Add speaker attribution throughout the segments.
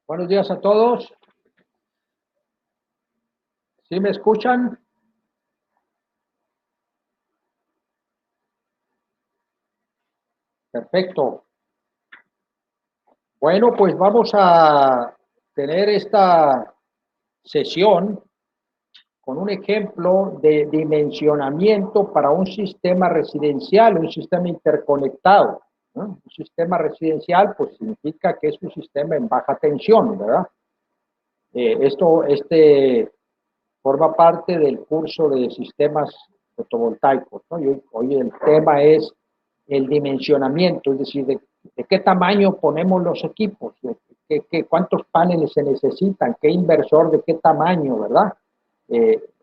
Speaker 1: Buenos días a todos. ¿Sí me escuchan? Perfecto. Bueno, pues vamos a tener esta sesión con un ejemplo de dimensionamiento para un sistema residencial, un sistema interconectado, ¿no? Un sistema residencial, pues significa que es un sistema en baja tensión, ¿verdad? Este forma parte del curso de sistemas fotovoltaicos, ¿no? Y hoy el tema es el dimensionamiento, es decir, de qué tamaño ponemos los equipos, cuántos paneles se necesitan, qué inversor de qué tamaño, ¿verdad?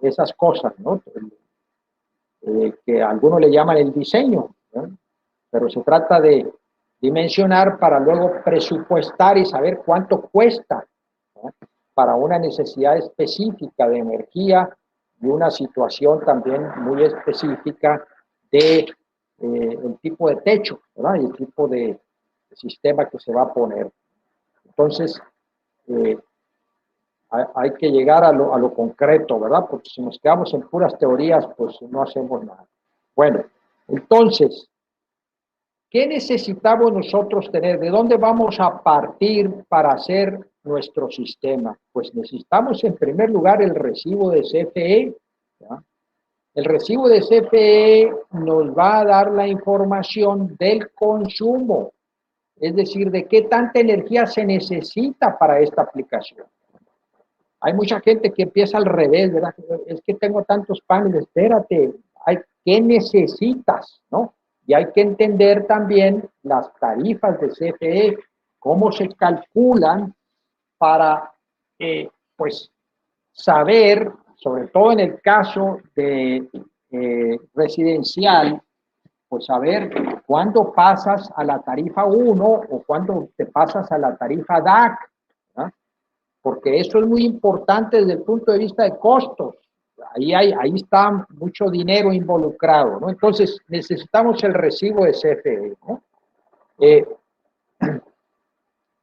Speaker 1: Esas cosas, ¿no? Que algunos le llaman el diseño, ¿no? Pero se trata de dimensionar para luego presupuestar y saber cuánto cuesta, ¿no? Para una necesidad específica de energía y una situación también muy específica de el tipo de techo, ¿verdad? Y el tipo de sistema que se va a poner. Entonces, eh, hay que llegar a lo concreto, ¿verdad? Porque si nos quedamos en puras teorías, pues no hacemos nada. Bueno, entonces, ¿qué necesitamos nosotros tener? ¿De dónde vamos a partir para hacer nuestro sistema? Pues necesitamos en primer lugar el recibo de CFE, ¿ya? El recibo de CFE nos va a dar la información del consumo, es decir, de qué tanta energía se necesita para esta aplicación. Hay mucha gente que empieza al revés, ¿verdad? Es que tengo tantos paneles, espérate, ¿qué necesitas, no? Y hay que entender también las tarifas de CFE, cómo se calculan para, pues, saber, sobre todo en el caso de residencial, pues saber cuándo pasas a la tarifa 1 o cuándo te pasas a la tarifa DAC, ¿no? Porque eso es muy importante desde el punto de vista de costos. Ahí está mucho dinero involucrado, ¿no? Entonces, necesitamos el recibo de CFE, ¿no? Eh,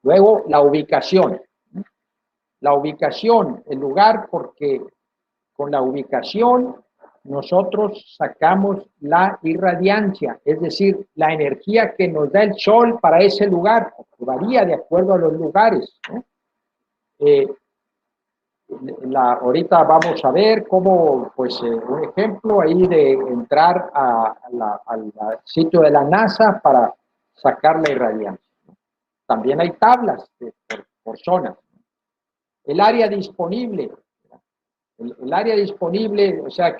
Speaker 1: Luego, la ubicación. La ubicación, el lugar, porque con la ubicación nosotros sacamos la irradiancia, es decir, la energía que nos da el sol para ese lugar, que varía de acuerdo a los lugares, ¿no? Eh, ahorita vamos a ver cómo, pues, un ejemplo ahí de entrar al sitio de la NASA para sacar la irradiancia. También hay tablas por zonas. El área disponible. El área disponible, o sea,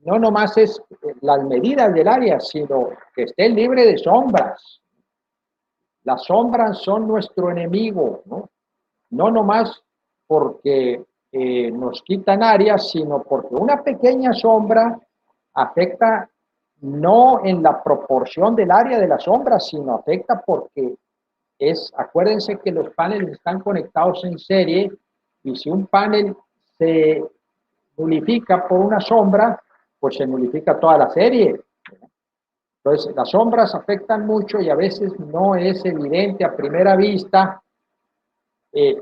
Speaker 1: no nomás es las medidas del área, sino que esté libre de sombras. Las sombras son nuestro enemigo, ¿no? No nomás porque nos quitan áreas, sino porque una pequeña sombra afecta no en la proporción del área de la sombra, sino afecta porque acuérdense que los paneles están conectados en serie y si un panel se nulifica por una sombra, pues se nulifica toda la serie. Entonces, las sombras afectan mucho y a veces no es evidente a primera vista eh,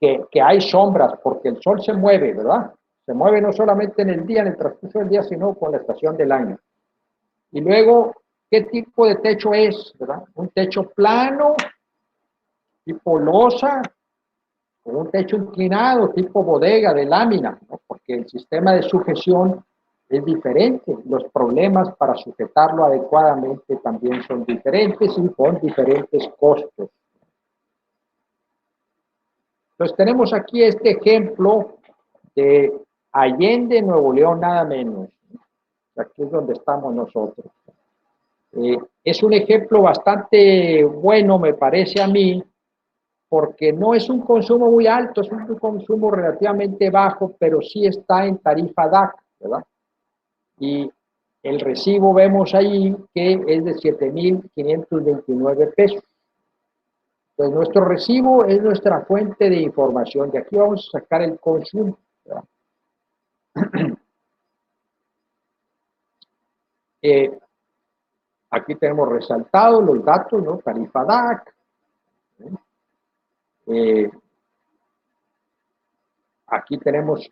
Speaker 1: que hay sombras, porque el sol se mueve, ¿verdad? Se mueve no solamente en el día, en el transcurso del día, sino con la estación del año. Y luego, ¿qué tipo de techo es, verdad? Un techo plano, tipo losa, o un techo inclinado, tipo bodega de lámina, ¿no? Porque el sistema de sujeción es diferente. Los problemas para sujetarlo adecuadamente también son diferentes y con diferentes costos. Entonces tenemos aquí este ejemplo de Allende, Nuevo León, nada menos. Aquí es donde estamos nosotros. Es un ejemplo bastante bueno, me parece a mí, porque no es un consumo muy alto, es un consumo relativamente bajo, pero sí está en tarifa DAC, ¿verdad? Y el recibo vemos ahí que es de 7,529 pesos. Entonces, nuestro recibo es nuestra fuente de información. De aquí vamos a sacar el consumo, ¿verdad? Aquí tenemos resaltados los datos, ¿no? Tarifa DAC. Eh, aquí tenemos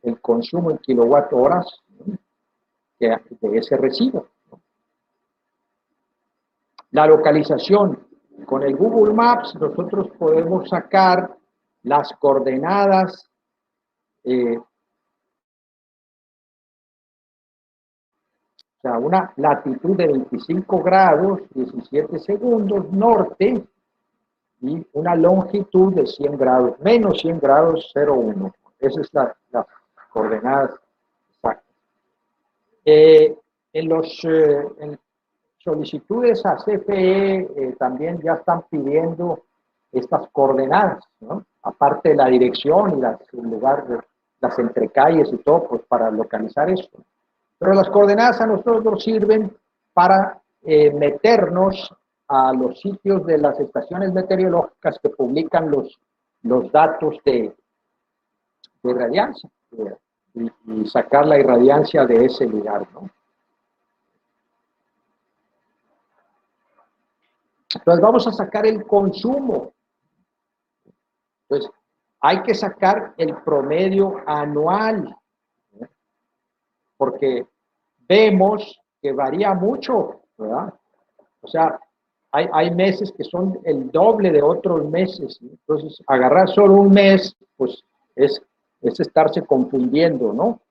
Speaker 1: el consumo en kilowatt horas, ¿no?, de ese recibo. La localización. Con el Google Maps nosotros podemos sacar las coordenadas o sea, una latitud de 25 grados, 17 segundos norte y una longitud de 100 grados, menos 100 grados, 0,1. Esa es la coordenada exacta. En solicitudes a CFE también ya están pidiendo estas coordenadas, ¿no? Aparte de la dirección y el lugar de las entrecalles y todo, pues para localizar esto. Pero las coordenadas a nosotros nos sirven para meternos a los sitios de las estaciones meteorológicas que publican los datos de irradiancia y sacar la irradiancia de ese lugar, ¿no? Entonces vamos a sacar el consumo. Entonces hay que sacar el promedio anual, ¿no?, porque vemos que varía mucho, ¿verdad? O sea, hay meses que son el doble de otros meses, ¿no? Entonces agarrar solo un mes, pues es, es estarse confundiendo, ¿no?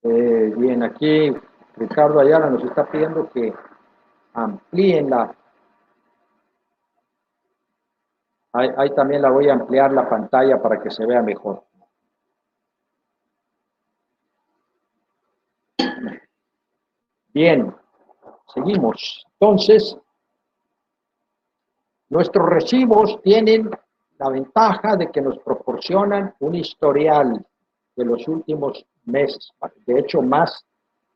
Speaker 1: Bien, aquí Ricardo Ayala nos está pidiendo que amplíen ahí también la voy a ampliar la pantalla para que se vea mejor. Bien, seguimos. Entonces, nuestros recibos tienen la ventaja de que nos proporcionan un historial de los últimos meses, de hecho más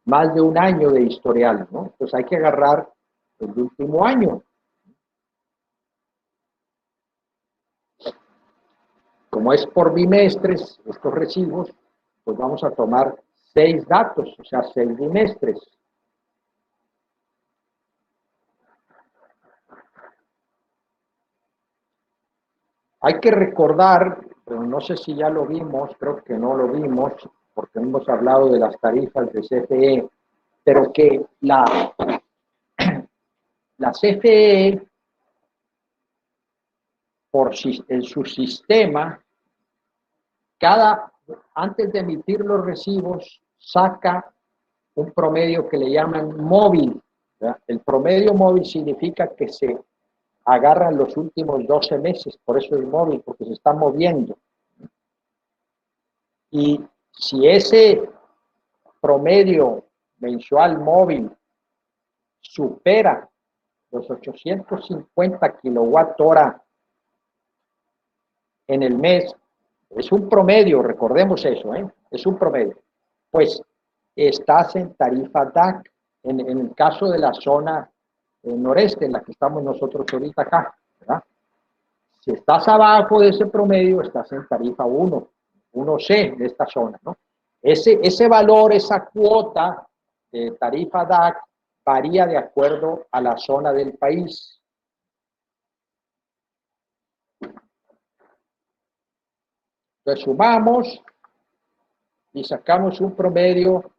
Speaker 1: de un año de historial, ¿no? Entonces hay que agarrar el último año. Como es por bimestres estos recibos, pues vamos a tomar 6 datos, o sea, 6 bimestres. Hay que recordar, pero no sé si ya lo vimos, creo que no lo vimos, porque hemos hablado de las tarifas de CFE, pero que la CFE, en su sistema, antes de emitir los recibos, saca un promedio que le llaman móvil, ¿verdad? El promedio móvil significa que se agarran los últimos 12 meses, por eso es móvil, porque se está moviendo. Y si ese promedio mensual móvil supera los 850 kilowatt hora en el mes, es un promedio, recordemos eso, es un promedio, pues estás en tarifa DAC, en el caso de la zona noreste, en la que estamos nosotros ahorita acá, ¿verdad? Si estás abajo de ese promedio, estás en tarifa 1, 1C de esta zona, ¿no? Ese valor, esa cuota de tarifa DAC varía de acuerdo a la zona del país. Entonces sumamos y sacamos un promedio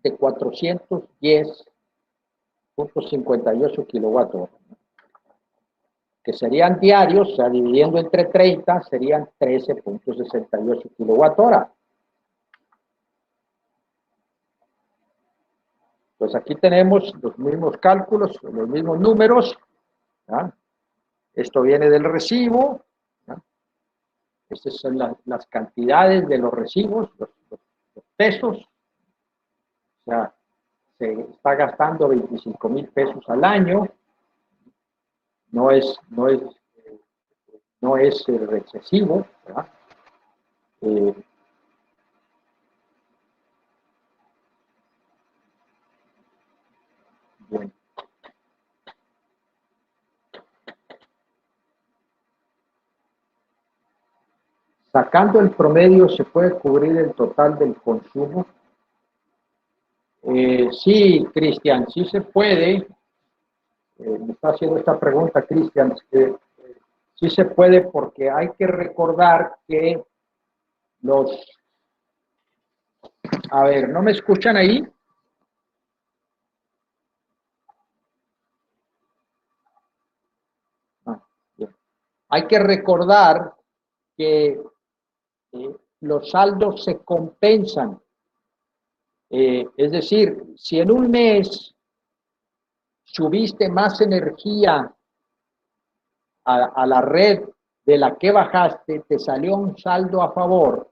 Speaker 1: de 410.58 kilowatt hora, que serían diarios, o sea, dividiendo entre 30, serían 13.68 kilowatt hora. Pues aquí tenemos los mismos cálculos, los mismos números, ¿ya? Esto viene del recibo, ¿ya? Estas son las cantidades de los recibos, los pesos, o sea, se está gastando 25,000 pesos al año, no es excesivo, ¿verdad? Eh, bueno. Sacando el promedio, ¿se puede cubrir el total del consumo? Sí, Cristian, sí se puede. Me está haciendo esta pregunta, Cristian. Sí se puede porque hay que recordar que los... A ver, ¿no me escuchan ahí? Ah, bien. Hay que recordar que los saldos se compensan. Es decir, si en un mes subiste más energía a la red de la que bajaste, te salió un saldo a favor.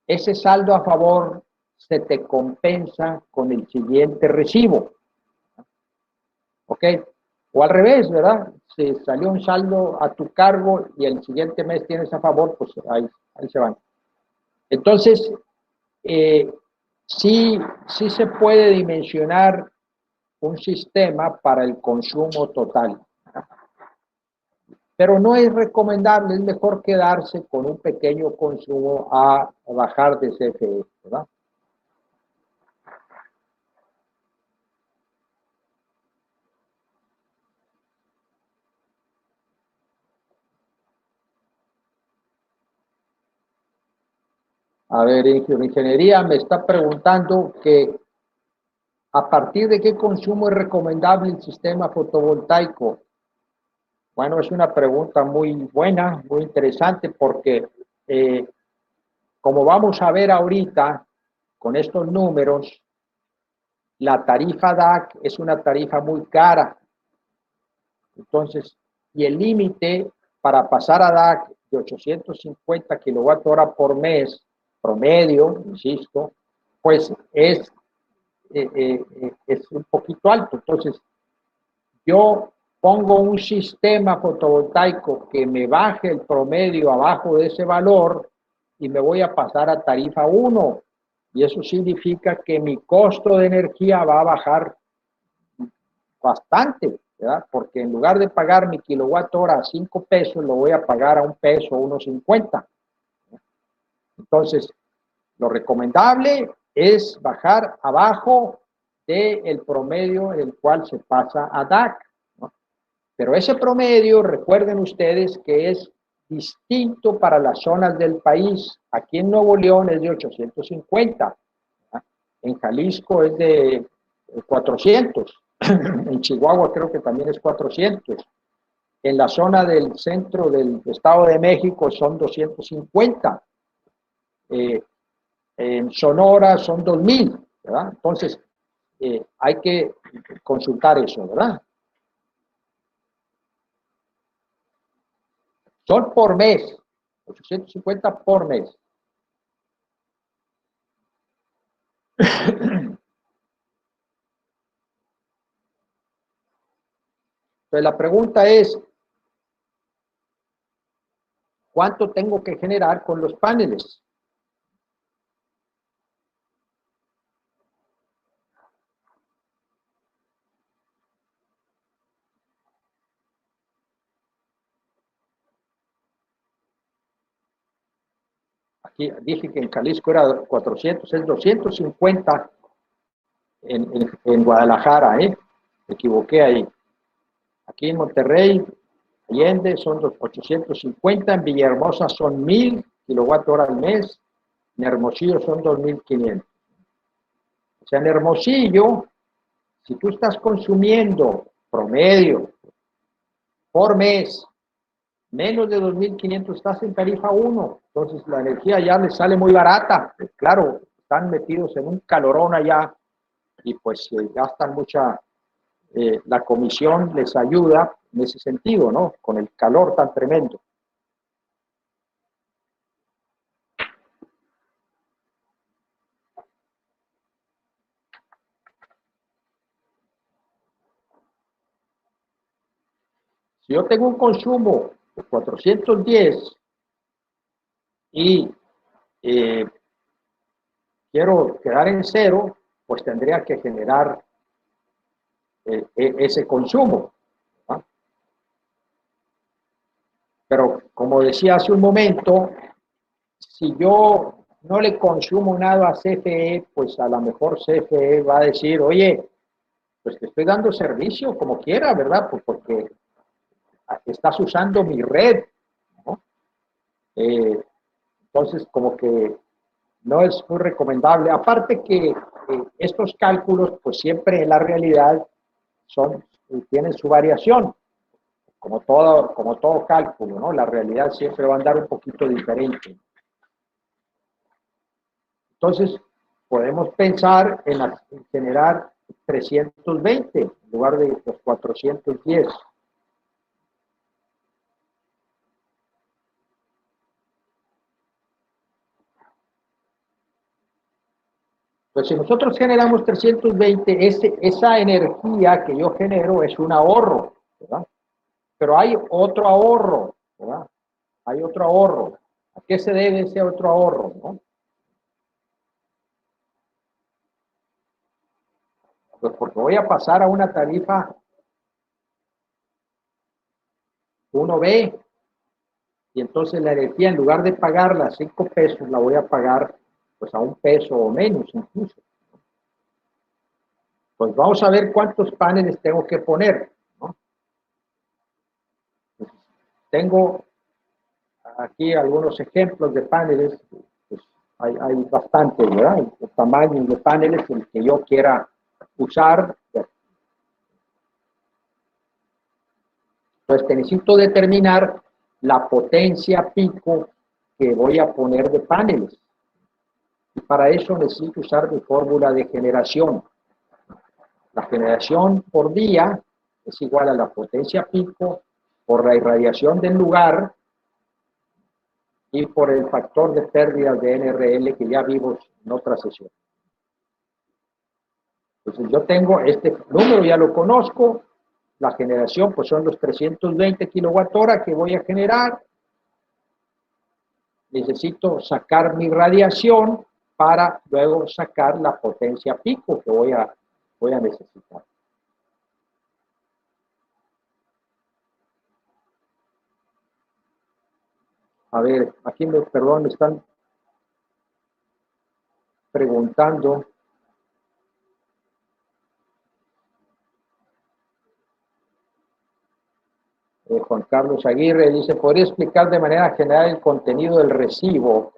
Speaker 1: Ese saldo a favor se te compensa con el siguiente recibo. ¿Ok? O al revés, ¿verdad? Si salió un saldo a tu cargo y el siguiente mes tienes a favor, pues ahí se van. Entonces, eh, sí se puede dimensionar un sistema para el consumo total. Pero no es recomendable, es mejor quedarse con un pequeño consumo a bajar de CFE, ¿verdad? A ver, ingeniería me está preguntando que a partir de qué consumo es recomendable el sistema fotovoltaico. Bueno, es una pregunta muy buena, muy interesante, porque eh, como vamos a ver ahorita con estos números, la tarifa DAC es una tarifa muy cara. Entonces, y el límite para pasar a DAC de 850 kWh por mes, promedio, insisto, pues es un poquito alto. Entonces, yo pongo un sistema fotovoltaico que me baje el promedio abajo de ese valor y me voy a pasar a tarifa 1. Y eso significa que mi costo de energía va a bajar bastante, ¿verdad? Porque en lugar de pagar mi kilowatt hora a 5 pesos, lo voy a pagar a 1 peso, 1.50. Entonces, lo recomendable es bajar abajo del promedio en el cual se pasa a DAC, ¿no? Pero ese promedio, recuerden ustedes que es distinto para las zonas del país. Aquí en Nuevo León es de 850, ¿no? En Jalisco es de 400, en Chihuahua creo que también es 400, en la zona del centro del Estado de México son 250, eh, en Sonora son 2000, ¿verdad? Entonces, hay que consultar eso, ¿verdad? Son por mes, 850 por mes. Entonces, la pregunta es, ¿cuánto tengo que generar con los paneles? Aquí dije que en Jalisco era 400, es 250 en Guadalajara, ¿eh? Me equivoqué ahí. Aquí en Monterrey, Allende son 850, en Villahermosa son 1000 kWh al mes, en Hermosillo son 2500. O sea, en Hermosillo, si tú estás consumiendo promedio por mes menos de 2.500, estás en tarifa 1, entonces la energía ya les sale muy barata. Claro, están metidos en un calorón allá y pues gastan mucha, la comisión les ayuda en ese sentido, ¿no? Con el calor tan tremendo. Si yo tengo un consumo de 410 y eh, quiero quedar en cero, pues tendría que generar ese consumo, ¿no? Pero como decía hace un momento, si yo no le consumo nada a CFE, pues a lo mejor CFE va a decir, oye, pues te estoy dando servicio como quiera, ¿verdad? Pues porque estás usando mi red, ¿no? Entonces, como que no es muy recomendable. Aparte que estos cálculos, pues siempre en la realidad tienen su variación, como todo cálculo, ¿no? La realidad siempre va a andar un poquito diferente. Entonces, podemos pensar en generar 320 en lugar de los 410. Pues si nosotros generamos 320, esa energía que yo genero es un ahorro, ¿verdad? Pero hay otro ahorro, ¿verdad? Hay otro ahorro. ¿A qué se debe ese otro ahorro, no? Pues porque voy a pasar a una tarifa 1B y entonces la energía en lugar de pagarla a 5 pesos la voy a pagar pues a 1 peso o menos incluso. Pues vamos a ver cuántos paneles tengo que poner, ¿no? Pues tengo aquí algunos ejemplos de paneles, pues hay bastantes, ¿verdad? El tamaño de paneles, el que yo quiera usar. Entonces necesito determinar la potencia pico que voy a poner de paneles. Y para eso necesito usar mi fórmula de generación. La generación por día es igual a la potencia pico por la irradiación del lugar y por el factor de pérdidas de NRL que ya vimos en otra sesión. Entonces yo tengo este número, ya lo conozco, la generación pues son los 320 kWh que voy a generar, necesito sacar mi radiación para luego sacar la potencia pico que voy a necesitar. A ver, aquí perdón, me están preguntando. Juan Carlos Aguirre dice, ¿podría explicar de manera general el contenido del recibo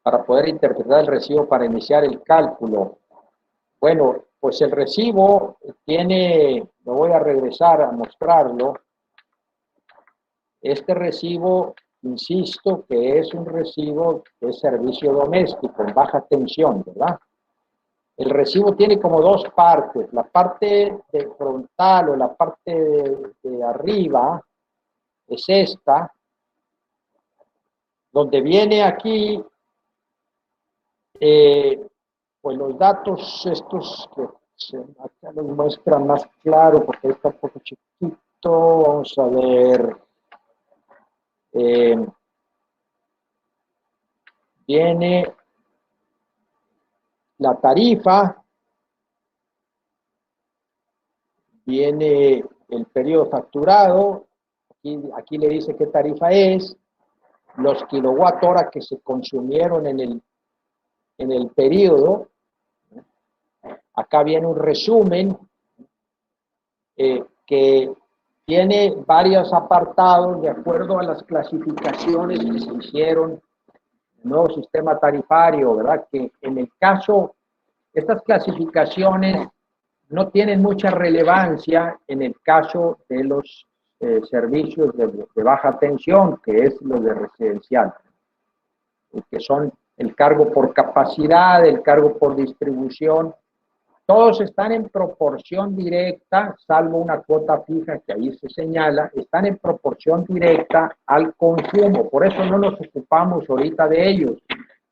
Speaker 1: para poder interpretar el recibo para iniciar el cálculo? Bueno, pues el recibo tiene, lo voy a regresar a mostrarlo. Este recibo, insisto, que es un recibo de servicio doméstico en baja tensión, ¿verdad? El recibo tiene como dos partes. La parte de frontal o la parte de arriba es esta, donde viene aquí, pues los datos estos que acá los muestran más claro porque está un poco chiquito. Vamos a ver. Viene la tarifa, viene el periodo facturado, aquí le dice qué tarifa es, los kilowatt hora que se consumieron en el periodo, acá viene un resumen que tiene varios apartados de acuerdo a las clasificaciones que se hicieron en el nuevo sistema tarifario, ¿verdad? Que en el caso, estas clasificaciones no tienen mucha relevancia en el caso de los servicios de baja tensión, que es lo de residencial, que son el cargo por capacidad, el cargo por distribución. Todos están en proporción directa, salvo una cuota fija que ahí se señala, están en proporción directa al consumo. Por eso no nos ocupamos ahorita de ellos.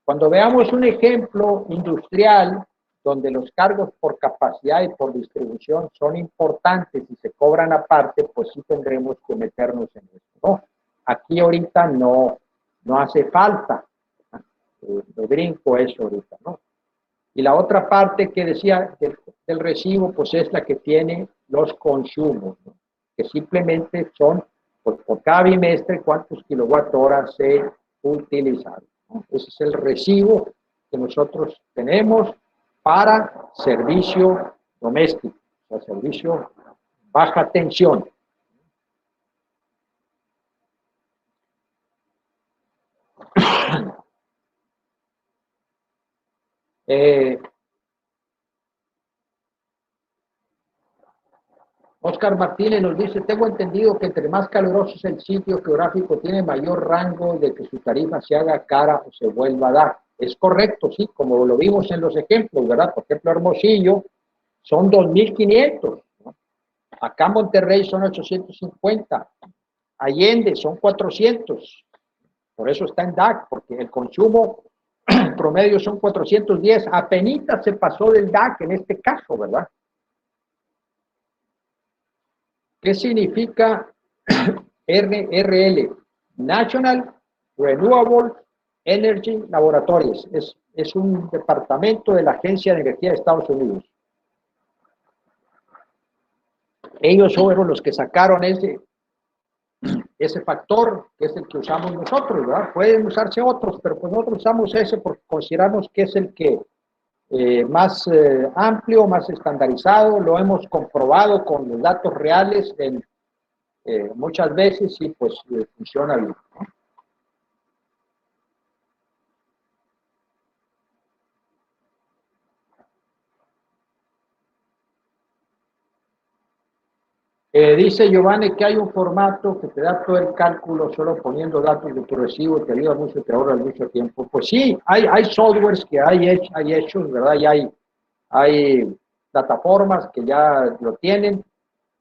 Speaker 1: Cuando veamos un ejemplo industrial donde los cargos por capacidad y por distribución son importantes y se cobran aparte, pues sí tendremos que meternos en esto, ¿no? Aquí ahorita no hace falta. Me brinco eso ahorita, ¿no? Y la otra parte que decía del recibo, pues es la que tiene los consumos, ¿no? Que simplemente son pues por cada bimestre cuántos kilowatt horas se utilizaron, ¿no? Ese es el recibo que nosotros tenemos para servicio doméstico, o sea, servicio baja tensión. Oscar Martínez nos dice, tengo entendido que entre más caluroso es el sitio geográfico, tiene mayor rango de que su tarifa se haga cara o se vuelva a dar. Es correcto, sí, como lo vimos en los ejemplos, ¿verdad? Por ejemplo, Hermosillo son 2.500, ¿no? Acá Monterrey son 850, Allende son 400, por eso está en DAC, porque el consumo promedio son 410, apenas se pasó del DAC en este caso, ¿verdad? ¿Qué significa NRL? National Renewable Energy Laboratories. Es un departamento de la Agencia de Energía de Estados Unidos. Ellos fueron los que sacaron ese factor, que es el que usamos nosotros, ¿verdad? Pueden usarse otros, pero pues nosotros usamos ese porque consideramos que es el que más amplio, más estandarizado, lo hemos comprobado con los datos reales muchas veces y pues funciona bien, ¿no? Dice Giovanni que hay un formato que te da todo el cálculo solo poniendo datos de tu recibo, te ayuda mucho, te ahorra mucho tiempo. Pues sí, hay softwares que hay hechos, ¿verdad? Y hay plataformas que ya lo tienen,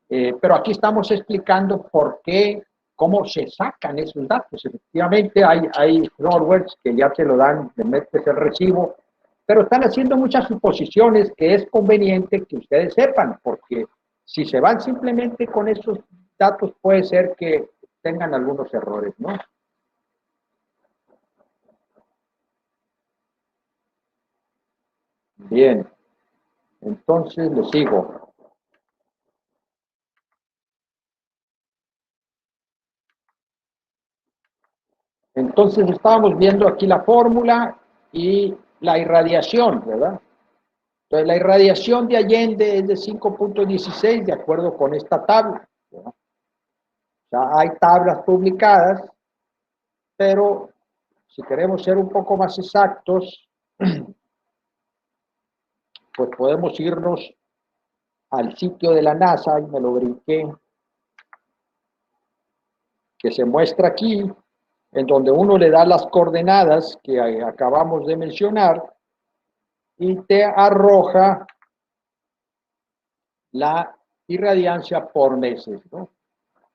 Speaker 1: pero aquí estamos explicando por qué, cómo se sacan esos datos. Efectivamente, hay softwares que ya te lo dan, te metes el recibo, pero están haciendo muchas suposiciones que es conveniente que ustedes sepan, porque si se van simplemente con esos datos, puede ser que tengan algunos errores, ¿no? Bien, entonces le sigo. Entonces estábamos viendo aquí la fórmula y la irradiación, ¿verdad? Entonces la irradiación de Allende es de 5.16 de acuerdo con esta tabla, ¿verdad? O sea, hay tablas publicadas, pero si queremos ser un poco más exactos, pues podemos irnos al sitio de la NASA, y me lo brinqué, que se muestra aquí, en donde uno le da las coordenadas que acabamos de mencionar y te arroja la irradiancia por meses, ¿no?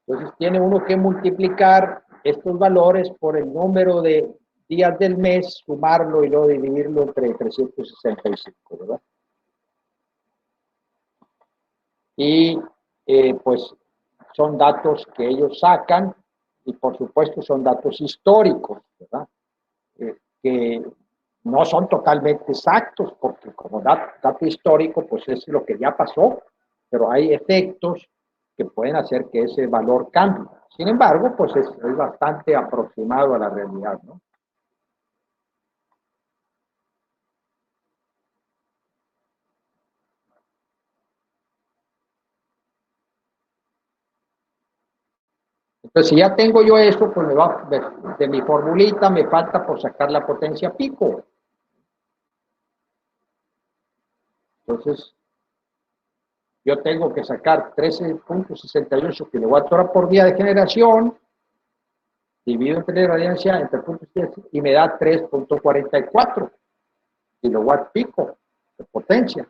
Speaker 1: Entonces tiene uno que multiplicar estos valores por el número de días del mes, sumarlo y luego dividirlo entre 365, ¿verdad? Y pues son datos que ellos sacan y por supuesto son datos históricos, ¿verdad? Que no son totalmente exactos porque como dato histórico pues es lo que ya pasó, pero hay efectos que pueden hacer que ese valor cambie. Sin embargo, pues es bastante aproximado a la realidad, ¿no? Entonces, si ya tengo yo eso, pues me va de mi formulita, me falta por sacar la potencia pico. Entonces, yo tengo que sacar 13.68 kWh por día de generación, divido entre la radiancia entre puntos y me da 3.44 kilowatt pico de potencia.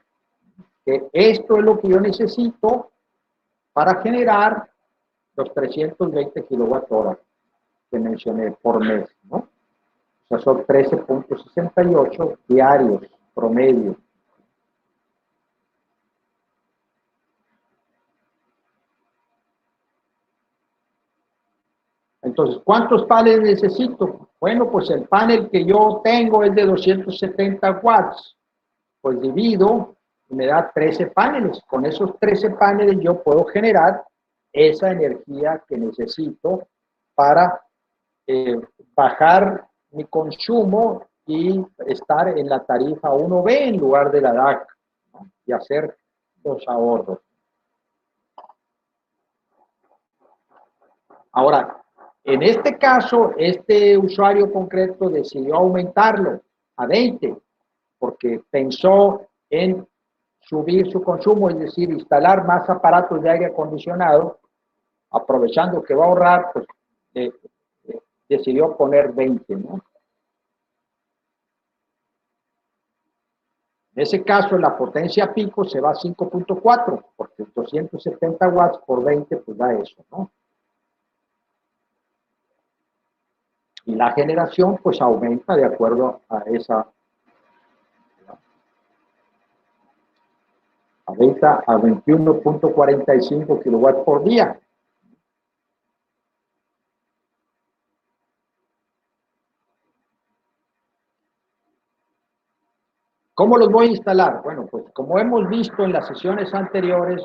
Speaker 1: Que esto es lo que yo necesito para generar los 320 kilowatt horas que mencioné por mes, ¿no? O sea, son 13.68 diarios promedio. Entonces, ¿cuántos paneles necesito? Bueno, pues el panel que yo tengo es de 270 watts. Pues divido y me da 13 paneles. Con esos 13 paneles yo puedo generar esa energía que necesito para bajar mi consumo y estar en la tarifa 1B en lugar de la DAC, ¿no? Y hacer los ahorros. Ahora, en este caso, este usuario concreto decidió aumentarlo a 20 porque pensó en subir su consumo, es decir, instalar más aparatos de aire acondicionado, aprovechando que va a ahorrar, pues decidió poner 20, ¿no? En ese caso, la potencia pico se va a 5.4, porque 270 watts por 20, pues da eso, ¿no? Y la generación, pues aumenta de acuerdo a esa, aumenta a 21.45 kilowatts por día. ¿Cómo los voy a instalar? Bueno, pues como hemos visto en las sesiones anteriores,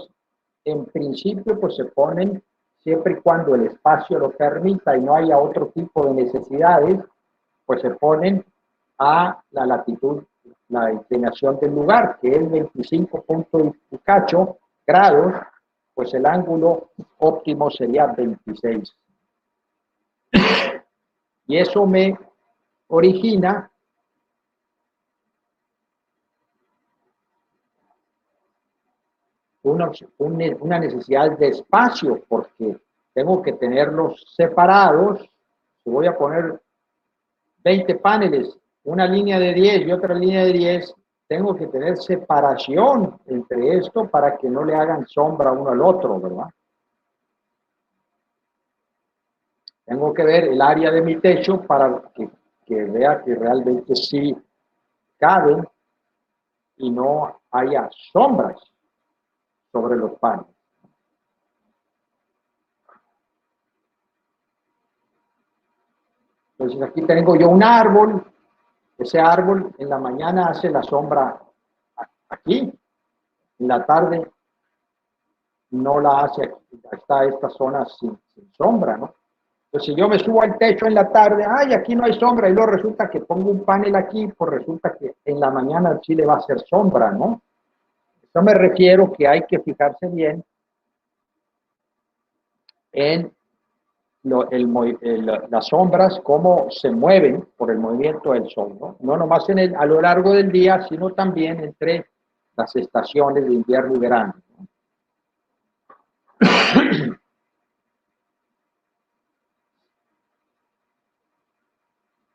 Speaker 1: en principio pues se ponen siempre y cuando el espacio lo permita y no haya otro tipo de necesidades, pues se ponen a la latitud, la inclinación del lugar, que es 25 punto y cacho grados, pues el ángulo óptimo sería 26. Y eso me origina una necesidad de espacio, porque tengo que tenerlos separados. Si voy a poner 20 paneles, una línea de 10 y otra línea de 10, tengo que tener separación entre esto para que no le hagan sombra uno al otro, ¿verdad? Tengo que ver el área de mi techo para que vea que realmente sí caben y no haya sombras sobre los paneles. Entonces aquí tengo yo un árbol, ese árbol en la mañana hace la sombra aquí, en la tarde no la hace aquí, está esta zona sin sombra, ¿no? Entonces si yo me subo al techo en la tarde, ay, aquí no hay sombra, y luego resulta que pongo un panel aquí, pues resulta que en la mañana sí le va a hacer sombra, ¿no? Eso me refiero que hay que fijarse bien en las sombras, cómo se mueven por el movimiento del sol, ¿no? No nomás a lo largo del día, sino también entre las estaciones de invierno y verano, ¿no?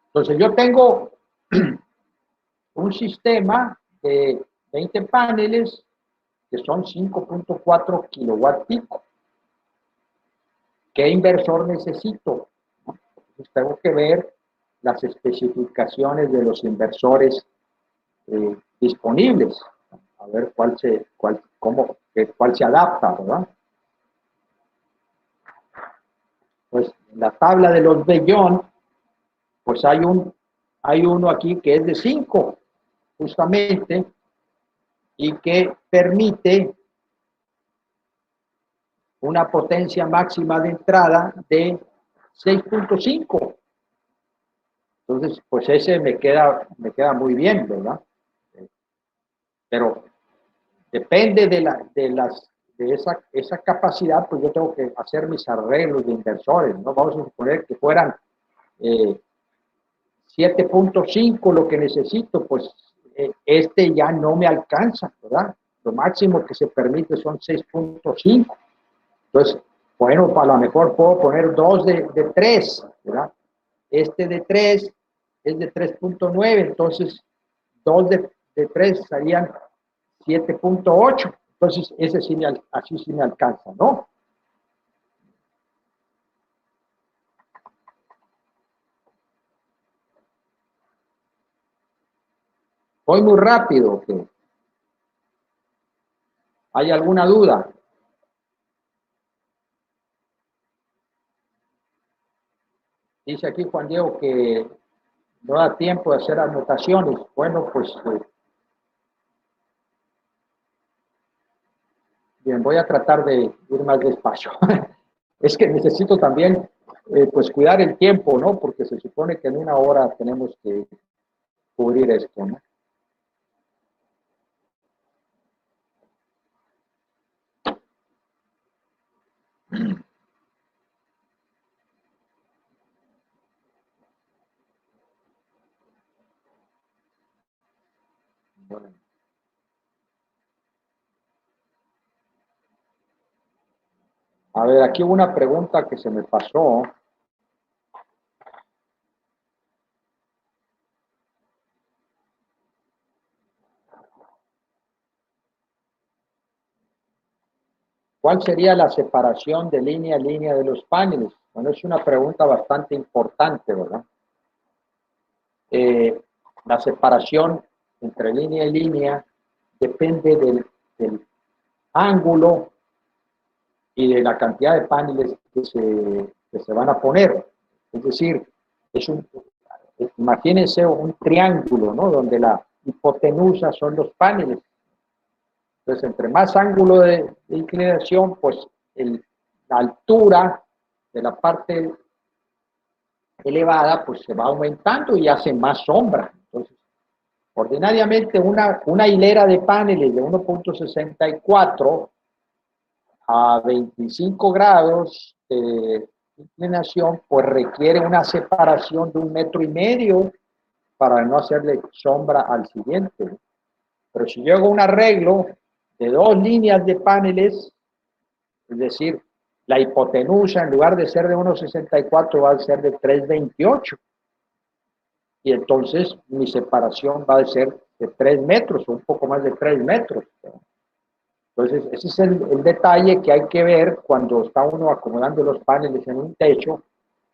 Speaker 1: Entonces yo tengo un sistema de 20 paneles que son 5.4 kilowatt pico. ¿Qué inversor necesito? Pues tengo que ver las especificaciones de los inversores disponibles, a ver cuál se adapta, ¿verdad? Pues en la tabla de los Bellón, pues hay uno aquí que es de 5, justamente, y que permite una potencia máxima de entrada de 6.5. Entonces, pues ese me queda muy bien, ¿verdad? Pero depende de esa capacidad, pues yo tengo que hacer mis arreglos de inversores, ¿no? Vamos a suponer que fueran 7.5 lo que necesito, pues este ya no me alcanza, ¿verdad? Lo máximo que se permite son 6.5. Entonces, bueno, a lo mejor puedo poner 2 de 3, ¿verdad? Este de 3 es de 3.9, entonces 2 de 3 serían 7.8. Entonces, ese sí así sí me alcanza, ¿no? Voy muy rápido, ¿ok? ¿Hay alguna duda? Dice aquí Juan Diego que no da tiempo de hacer anotaciones. Bueno, pues Bien, voy a tratar de ir más despacio. Es que necesito también, pues, cuidar el tiempo, ¿no? Porque se supone que en una hora tenemos que cubrir esto, ¿no? Bueno. A ver, aquí hubo una pregunta que se me pasó. ¿Cuál sería la separación de línea a línea de los paneles? Bueno, es una pregunta bastante importante, ¿verdad? La separación entre línea y línea depende del ángulo y de la cantidad de paneles que se van a poner. Es decir, imagínense un triángulo, ¿no? Donde la hipotenusa son los paneles. Entonces, entre más ángulo de inclinación, pues la altura de la parte elevada, pues se va aumentando y hace más sombra. Entonces, ordinariamente una hilera de paneles de 1.64 a 25 grados de inclinación, pues requiere una separación de 1,5 metros para no hacerle sombra al siguiente. Pero si yo hago un arreglo de 2 líneas de paneles, es decir, la hipotenusa en lugar de ser de 1,64 va a ser de 3,28. Y entonces mi separación va a ser de 3 metros o un poco más de 3 metros. Entonces, ese es el detalle que hay que ver cuando está uno acomodando los paneles en un techo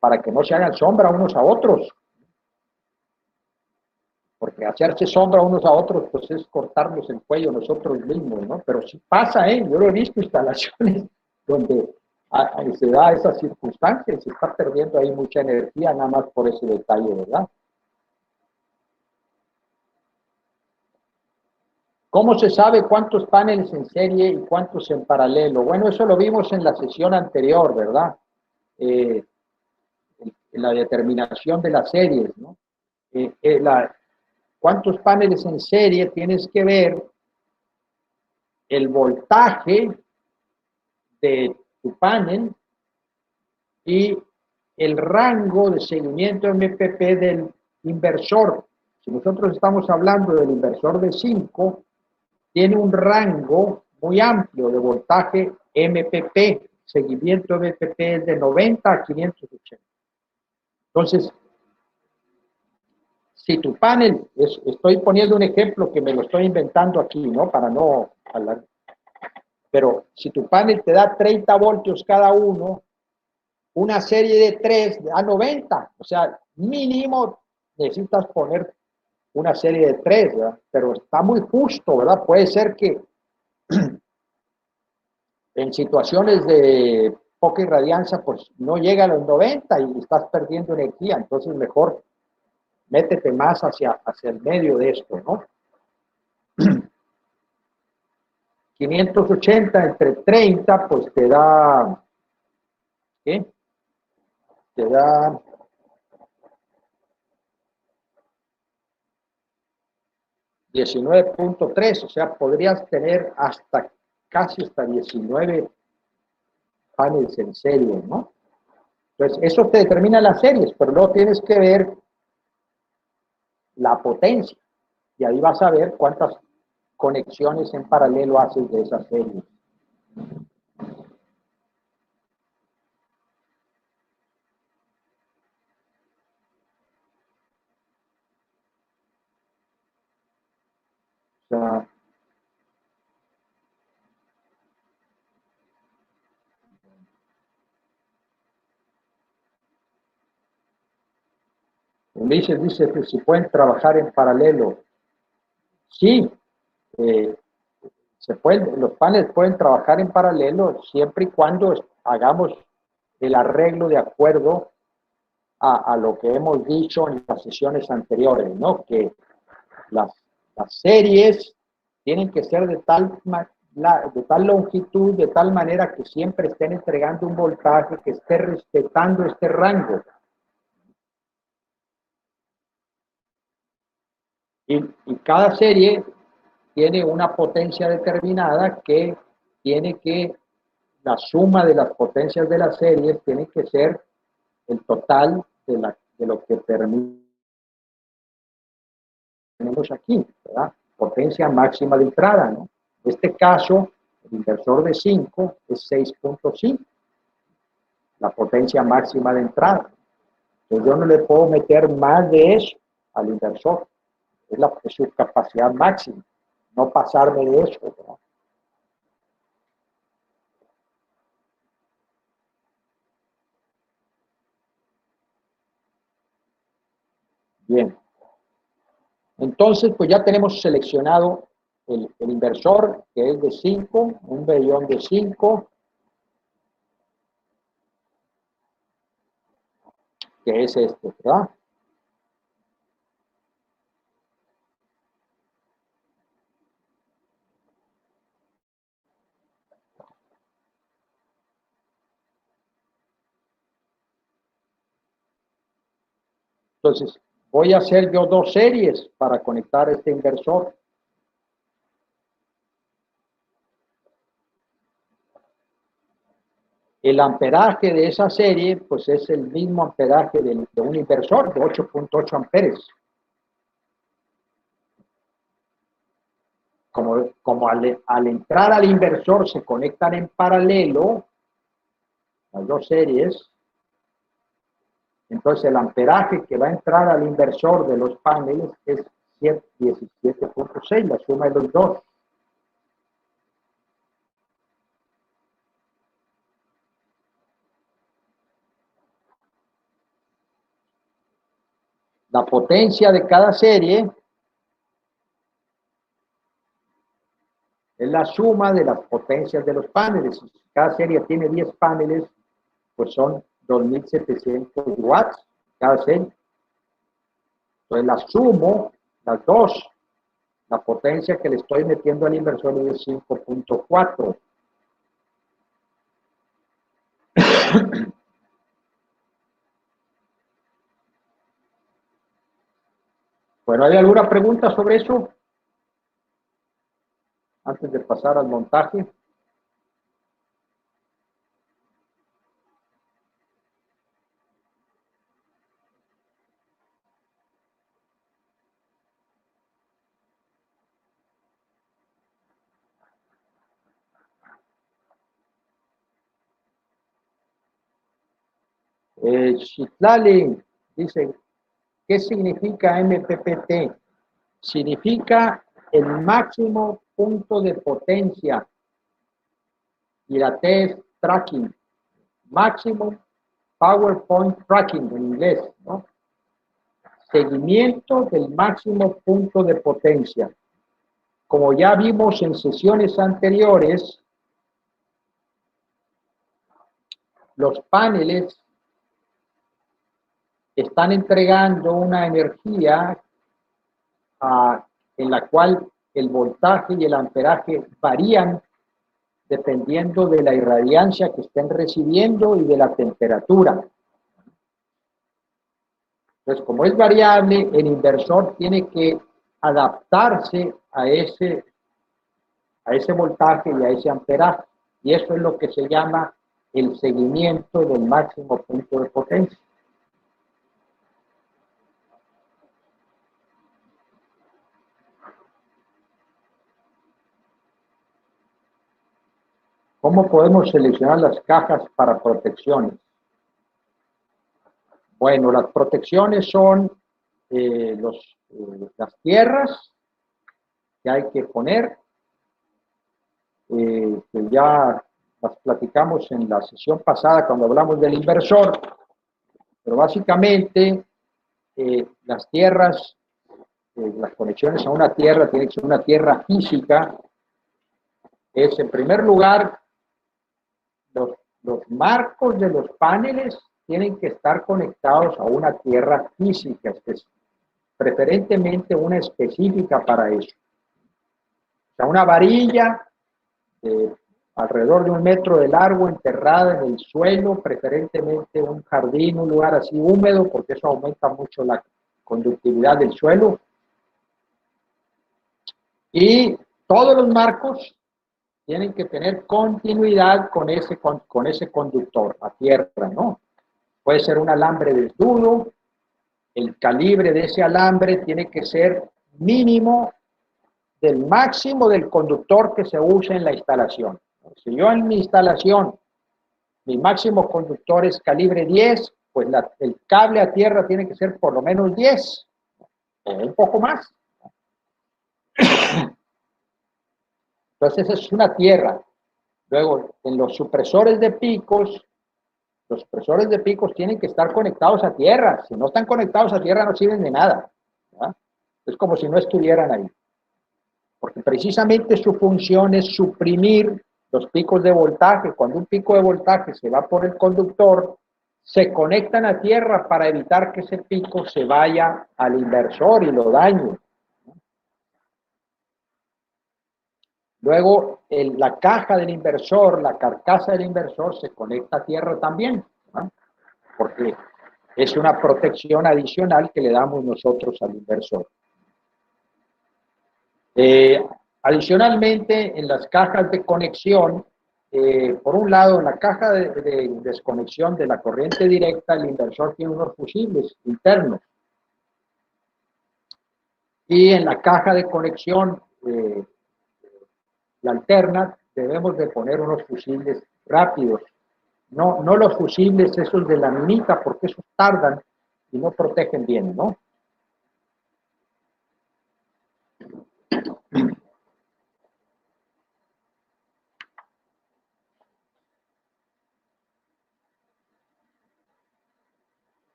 Speaker 1: para que no se hagan sombra unos a otros. Porque hacerse sombra unos a otros, pues es cortarnos el cuello nosotros mismos, ¿no? Pero sí pasa, ¿eh? Yo lo he visto instalaciones donde se da esa circunstancia, se está perdiendo ahí mucha energía nada más por ese detalle, ¿verdad? ¿Cómo se sabe cuántos paneles en serie y cuántos en paralelo? Bueno, eso lo vimos en la sesión anterior, ¿verdad? En la determinación de las series, ¿no? ¿Cuántos paneles en serie? Tienes que ver el voltaje de tu panel y el rango de seguimiento MPP del inversor. Si nosotros estamos hablando del inversor de 5, tiene un rango muy amplio de voltaje MPP, seguimiento MPP es de 90 a 580. Entonces, si tu panel, estoy poniendo un ejemplo que me lo estoy inventando aquí, ¿no? Para no hablar. Pero si tu panel te da 30 voltios cada uno, una serie de 3 da 90. O sea, mínimo necesitas poner una serie de 3, ¿verdad? Pero está muy justo, ¿verdad? Puede ser que en situaciones de poca irradiancia, pues no llega a los 90 y estás perdiendo energía. Entonces, mejor métete más hacia el medio de esto, ¿no? 580 entre 30, pues te da, ¿qué? Te da 19,3, o sea, podrías tener casi hasta 19 paneles en serie, ¿no? Entonces, eso te determina las series, pero luego tienes que ver la potencia, y ahí vas a ver cuántas conexiones en paralelo haces de esas series. O sea, Ulises dice que si pueden trabajar en paralelo. Sí, eh, los paneles pueden trabajar en paralelo siempre y cuando hagamos el arreglo de acuerdo a lo que hemos dicho en las sesiones anteriores, ¿no? Que las series tienen que ser de tal de tal longitud, de tal manera que siempre estén entregando un voltaje que esté respetando este rango. Y cada serie tiene una potencia determinada que tiene que, la suma de las potencias de las series tiene que ser el total de lo que tenemos aquí, ¿verdad? Potencia máxima de entrada, ¿no? En este caso, el inversor de 5 es 6.5, la potencia máxima de entrada. Entonces yo no le puedo meter más de eso al inversor, es su capacidad máxima, no pasarme de eso, ¿verdad? Bien. Entonces, pues ya tenemos seleccionado el inversor, que es de 5, un vellón de 5, que es este, ¿verdad? Entonces, voy a hacer yo dos series para conectar este inversor. El amperaje de esa serie, pues es el mismo amperaje de un inversor de 8.8 amperes. Como al entrar al inversor se conectan en paralelo las dos series, entonces el amperaje que va a entrar al inversor de los paneles es 17.6, la suma de los dos. La potencia de cada serie es la suma de las potencias de los paneles. Si cada serie tiene 10 paneles, pues son 2.700 watts cada serie. Entonces las sumo, las dos, la potencia que le estoy metiendo al inversor es 5.4. Bueno, ¿hay alguna pregunta sobre eso? Antes de pasar al montaje. Chitlali dice, ¿qué significa MPPT? Significa el máximo punto de potencia y la T es tracking, Maximum PowerPoint Tracking en inglés, ¿no? Seguimiento del máximo punto de potencia. Como ya vimos en sesiones anteriores, los paneles están entregando una energía en la cual el voltaje y el amperaje varían dependiendo de la irradiancia que estén recibiendo y de la temperatura. Entonces, como es variable, el inversor tiene que adaptarse a ese voltaje y a ese amperaje. Y eso es lo que se llama el seguimiento del máximo punto de potencia. ¿Cómo podemos seleccionar las cajas para protecciones? Bueno, las protecciones son las tierras que hay que poner, que ya las platicamos en la sesión pasada cuando hablamos del inversor, pero básicamente las tierras, las conexiones a una tierra tienen que ser una tierra física, es en primer lugar los marcos de los paneles tienen que estar conectados a una tierra física, preferentemente una específica para eso. O sea, una varilla alrededor de 1 metro de largo, enterrada en el suelo, preferentemente un jardín, un lugar así húmedo, porque eso aumenta mucho la conductividad del suelo. Y todos los marcos tienen que tener continuidad con ese conductor a tierra, ¿no? Puede ser un alambre desnudo, el calibre de ese alambre tiene que ser mínimo del máximo del conductor que se use en la instalación. Si yo en mi instalación, mi máximo conductor es calibre 10, pues el cable a tierra tiene que ser por lo menos 10, o un poco más. Entonces es una tierra. Luego, en los supresores de picos, los supresores de picos tienen que estar conectados a tierra. Si no están conectados a tierra, no sirven de nada, ¿verdad? Es como si no estuvieran ahí. Porque precisamente su función es suprimir los picos de voltaje. Cuando un pico de voltaje se va por el conductor, se conectan a tierra para evitar que ese pico se vaya al inversor y lo dañe. Luego, la caja del inversor, la carcasa del inversor se conecta a tierra también, ¿no? Porque es una protección adicional que le damos nosotros al inversor. Adicionalmente, en las cajas de conexión, por un lado, en la caja de desconexión de la corriente directa, el inversor tiene unos fusibles internos. Y en la caja de conexión, la alterna, debemos de poner unos fusibles rápidos. No los fusibles esos de la minita, porque esos tardan y no protegen bien, ¿no?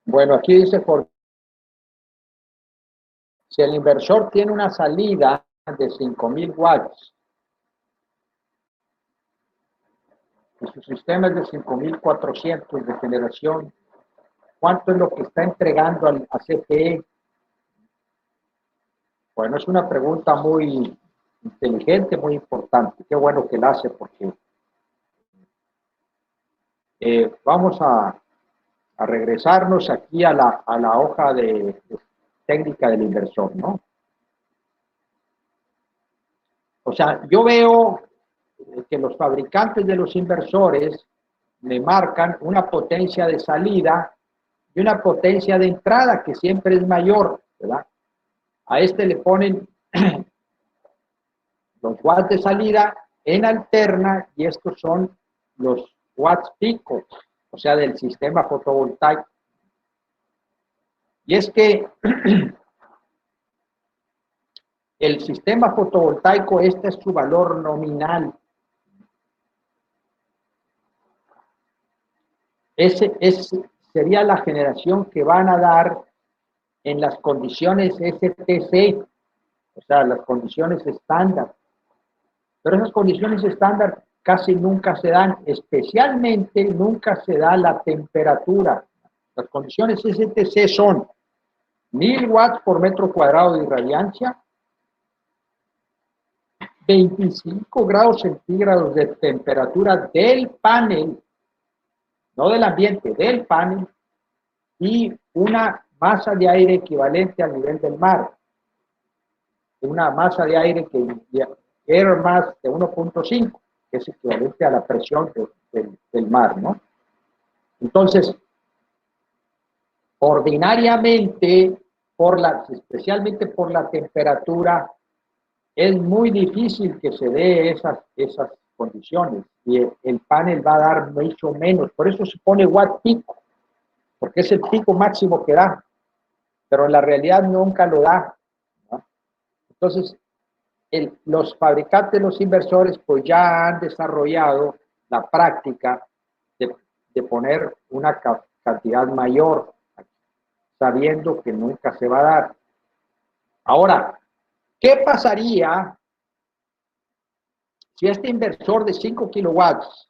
Speaker 1: Bueno, aquí dice, si el inversor tiene una salida de 5.000 watts y su sistema es de 5.400 de generación, ¿cuánto es lo que está entregando a CFE? Bueno, es una pregunta muy inteligente, muy importante. Qué bueno que la hace porque vamos a regresarnos aquí a la hoja de técnica del inversor, ¿no? O sea, yo veo que los fabricantes de los inversores le marcan una potencia de salida y una potencia de entrada que siempre es mayor, ¿verdad? A este le ponen los watts de salida en alterna y estos son los watts picos, o sea, del sistema fotovoltaico. Y es que el sistema fotovoltaico, este es su valor nominal. Sería la generación que van a dar en las condiciones STC, o sea, las condiciones estándar. Pero esas condiciones estándar casi nunca se dan, especialmente nunca se da la temperatura. Las condiciones STC son 1000 watts por metro cuadrado de irradiancia, 25 grados centígrados de temperatura del panel, no del ambiente, del panel, y una masa de aire equivalente al nivel del mar. Una masa de aire que air mass de 1.5, que es equivalente a la presión del mar, ¿no? Entonces, ordinariamente, especialmente por la temperatura, es muy difícil que se dé esas condiciones y el panel va a dar mucho menos. Por eso se pone watt pico, porque es el pico máximo que da, pero en la realidad nunca lo da, ¿no? Entonces, los fabricantes, los inversores, pues ya han desarrollado la práctica de poner una cantidad mayor, sabiendo que nunca se va a dar. Ahora, ¿qué pasaría Si este inversor de 5 kilowatts,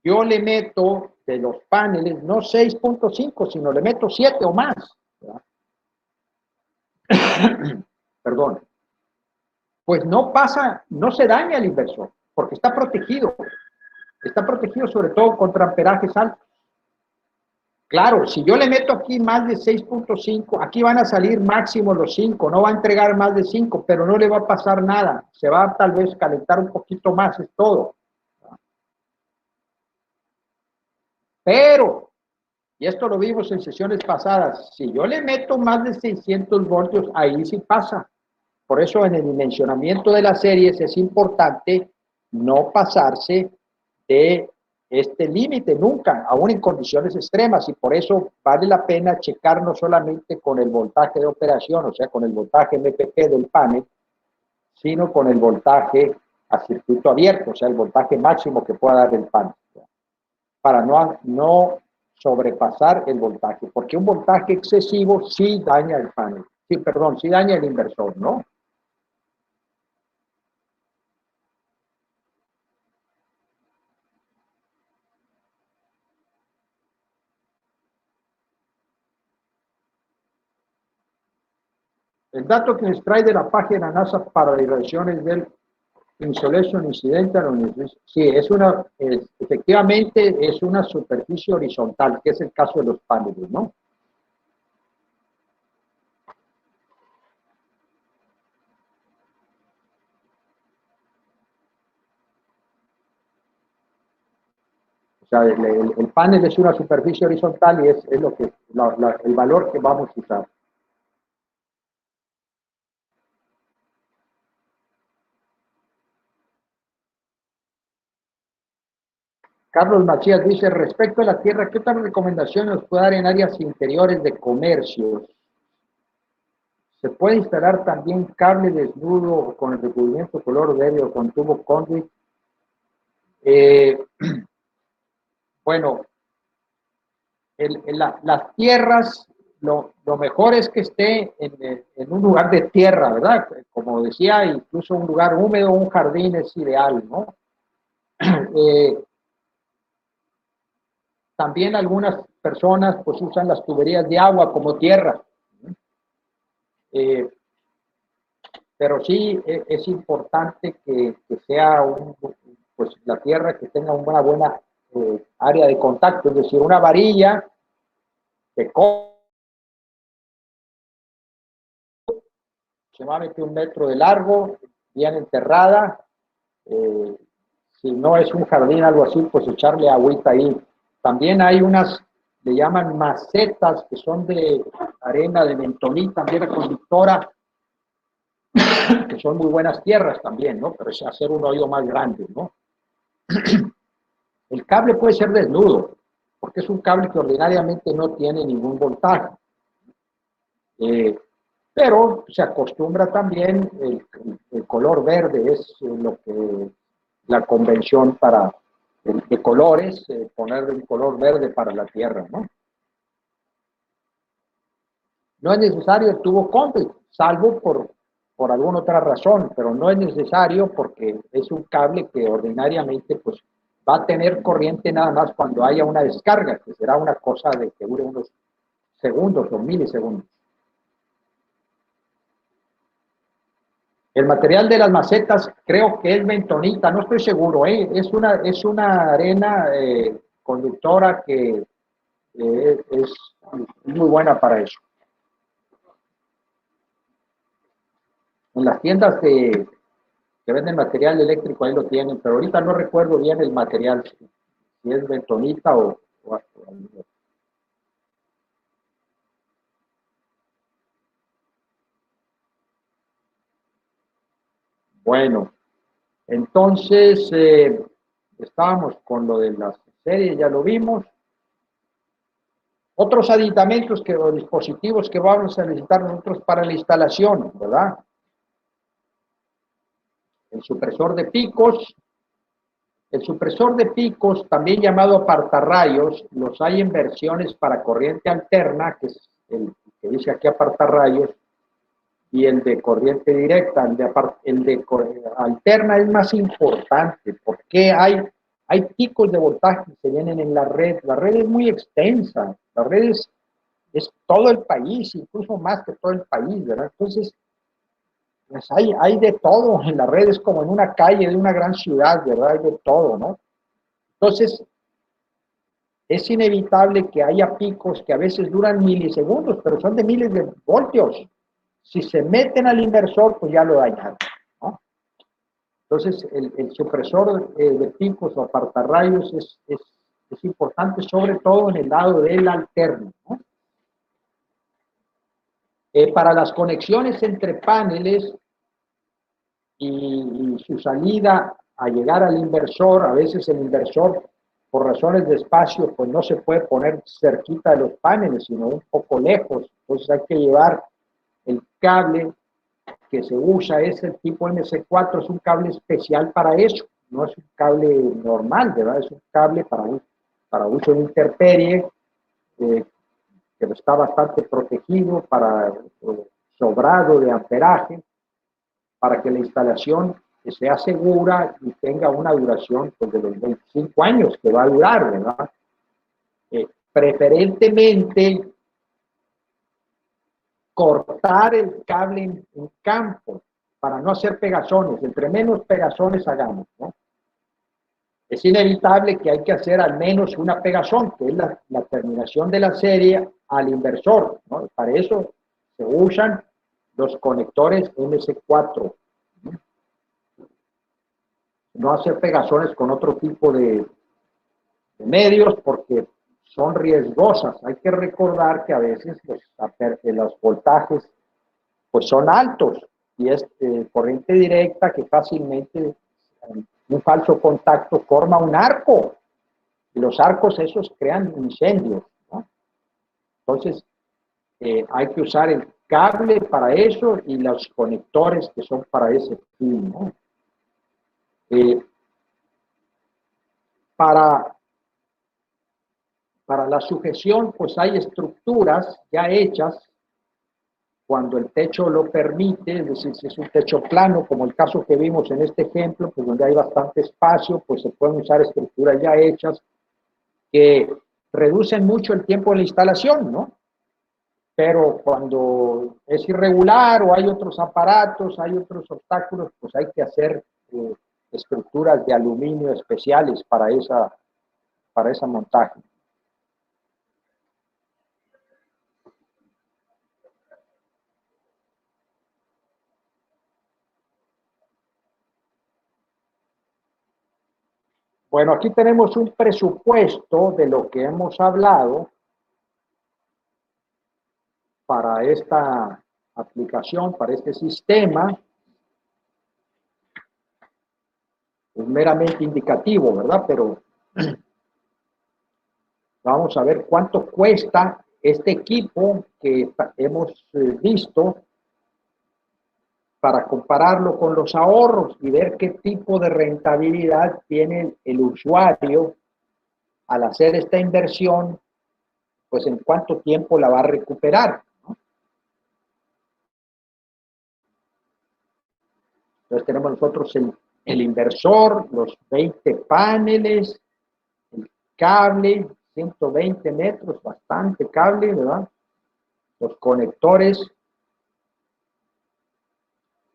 Speaker 1: yo le meto de los paneles, no 6.5, sino le meto 7 o más, perdón, pues no pasa, no se daña el inversor, porque está protegido sobre todo contra amperajes altos. Claro, si yo le meto aquí más de 6.5, aquí van a salir máximo los 5, no va a entregar más de 5, pero no le va a pasar nada, se va a tal vez calentar un poquito más, es todo. Pero, y esto lo vimos en sesiones pasadas, si yo le meto más de 600 voltios, ahí sí pasa. Por eso en el dimensionamiento de las series es importante no pasarse de este límite nunca, aún en condiciones extremas, y por eso vale la pena checar no solamente con el voltaje de operación, o sea, con el voltaje MPP del panel, sino con el voltaje a circuito abierto, o sea, el voltaje máximo que pueda dar el panel, para no sobrepasar el voltaje, porque un voltaje excesivo sí daña el panel, sí, perdón, sí daña el inversor, ¿no? El dato que nos trae de la página NASA para irradiaciones del Insolation Incidental, sí, efectivamente es una superficie horizontal, que es el caso de los paneles, ¿no? O sea, el panel es una superficie horizontal y es lo que, el valor que vamos a usar. Carlos Macías dice, respecto a la tierra, ¿qué otras recomendaciones nos puede dar en áreas interiores de comercios? ¿Se puede instalar también cable desnudo con el recubrimiento color verde o con tubo conduit? Bueno, las tierras, lo mejor es que esté en un lugar de tierra, ¿verdad? Como decía, incluso un lugar húmedo, un jardín es ideal, ¿no? Eh, También algunas personas pues usan las tuberías de agua como tierra, eh, pero sí es importante que sea pues la tierra que tenga una buena área de contacto, es decir, una varilla que aproximadamente 1 metro de largo, bien enterrada. Eh, si no es un jardín, algo así, pues echarle agüita ahí. También hay unas, le llaman macetas, que son de arena de bentonita, también conductora, que son muy buenas tierras también, ¿no? Pero es hacer un hoyo más grande, ¿no? El cable puede ser desnudo, porque es un cable que ordinariamente no tiene ningún voltaje. Eh, pero se acostumbra también, el color verde es lo que la convención para de colores, poner un color verde para la tierra, ¿no? No es necesario el tubo conduit, salvo por alguna otra razón, pero no es necesario porque es un cable que ordinariamente pues va a tener corriente nada más cuando haya una descarga, que será una cosa de que dure unos segundos o milisegundos. El material de las macetas creo que es bentonita, no estoy seguro, ¿eh? Es una arena conductora que es muy buena para eso. En las tiendas que venden material eléctrico ahí lo tienen, pero ahorita no recuerdo bien el material, si es bentonita o bueno, entonces estábamos con lo de las series, ya lo vimos. Otros aditamentos o dispositivos que vamos a necesitar nosotros para la instalación, ¿verdad? El supresor de picos. El supresor de picos, también llamado apartarrayos, los hay en versiones para corriente alterna, que es el que dice aquí apartarrayos, y el de corriente directa. Alterna es más importante porque hay picos de voltaje que se vienen en la red. La red es muy extensa, la red es todo el país, incluso más que todo el país, ¿verdad? Entonces, pues hay de todo en la red, es como en una calle de una gran ciudad, ¿verdad? Hay de todo, ¿no? Entonces, es inevitable que haya picos que a veces duran milisegundos, pero son de miles de voltios. Si se meten al inversor, pues ya lo dañaron, ¿no? Entonces, el supresor de picos o apartarrayos es importante, sobre todo en el lado del alterno, ¿no? Para las conexiones entre paneles y su salida a llegar al inversor, a veces el inversor, por razones de espacio, pues no se puede poner cerquita de los paneles, sino un poco lejos. Entonces hay que llevar el cable que se usa, es el tipo MC4, es un cable especial para eso, no es un cable normal, ¿verdad? Es un cable para uso de intemperie, que está bastante protegido, para sobrado de amperaje, para que la instalación sea segura y tenga una duración, pues, de los 25 años que va a durar, ¿verdad? Preferentemente cortar el cable en campo para no hacer pegazones. Entre menos pegazones hagamos, ¿no? Es inevitable que hay que hacer al menos una pegazón, que es la terminación de la serie al inversor, ¿no? Para eso se usan los conectores MC4. No hacer pegazones con otro tipo de medios porque son riesgosas. Hay que recordar que a veces los voltajes pues son altos y es corriente directa que fácilmente un falso contacto forma un arco y los arcos esos crean incendios, ¿no? Entonces hay que usar el cable para eso y los conectores que son para ese fin, ¿no? Para la sujeción, pues hay estructuras ya hechas cuando el techo lo permite, es decir, si es un techo plano, como el caso que vimos en este ejemplo, pues donde hay bastante espacio, pues se pueden usar estructuras ya hechas que reducen mucho el tiempo de la instalación, ¿no? Pero cuando es irregular o hay otros aparatos, hay otros obstáculos, pues hay que hacer estructuras de aluminio especiales para esa montaje. Bueno, aquí tenemos un presupuesto de lo que hemos hablado para esta aplicación, para este sistema. Es meramente indicativo, ¿verdad? Pero vamos a ver cuánto cuesta este equipo que hemos visto para compararlo con los ahorros y ver qué tipo de rentabilidad tiene el usuario al hacer esta inversión, pues en cuánto tiempo la va a recuperar, ¿no? Entonces tenemos nosotros el inversor, los 20 paneles, el cable, 120 metros, bastante cable, ¿verdad? Los conectores,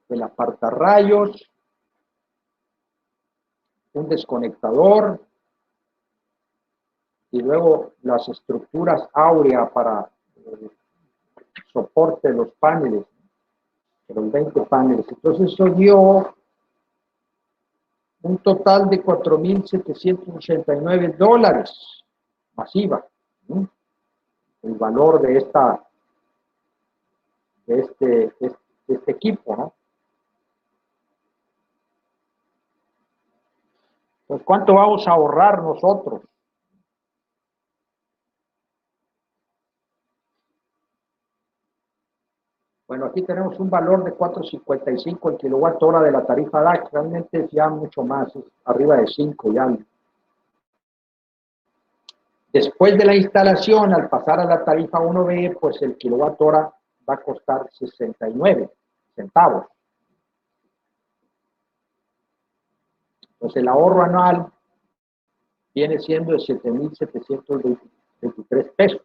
Speaker 1: el apartarrayos, un desconectador y luego las estructuras áurea para soporte de los paneles, de los 20 paneles. Entonces eso dio un total de $4,789 masiva, ¿no? El valor de este equipo, ¿no? Pues, ¿cuánto vamos a ahorrar nosotros? Bueno, aquí tenemos un valor de 4.55 el kilowatt hora de la tarifa DAC, realmente es ya mucho más, es arriba de 5 ya. Después de la instalación, al pasar a la tarifa 1B, pues el kilowatt hora va a costar 69. centavos. Entonces el ahorro anual viene siendo de 7.723 pesos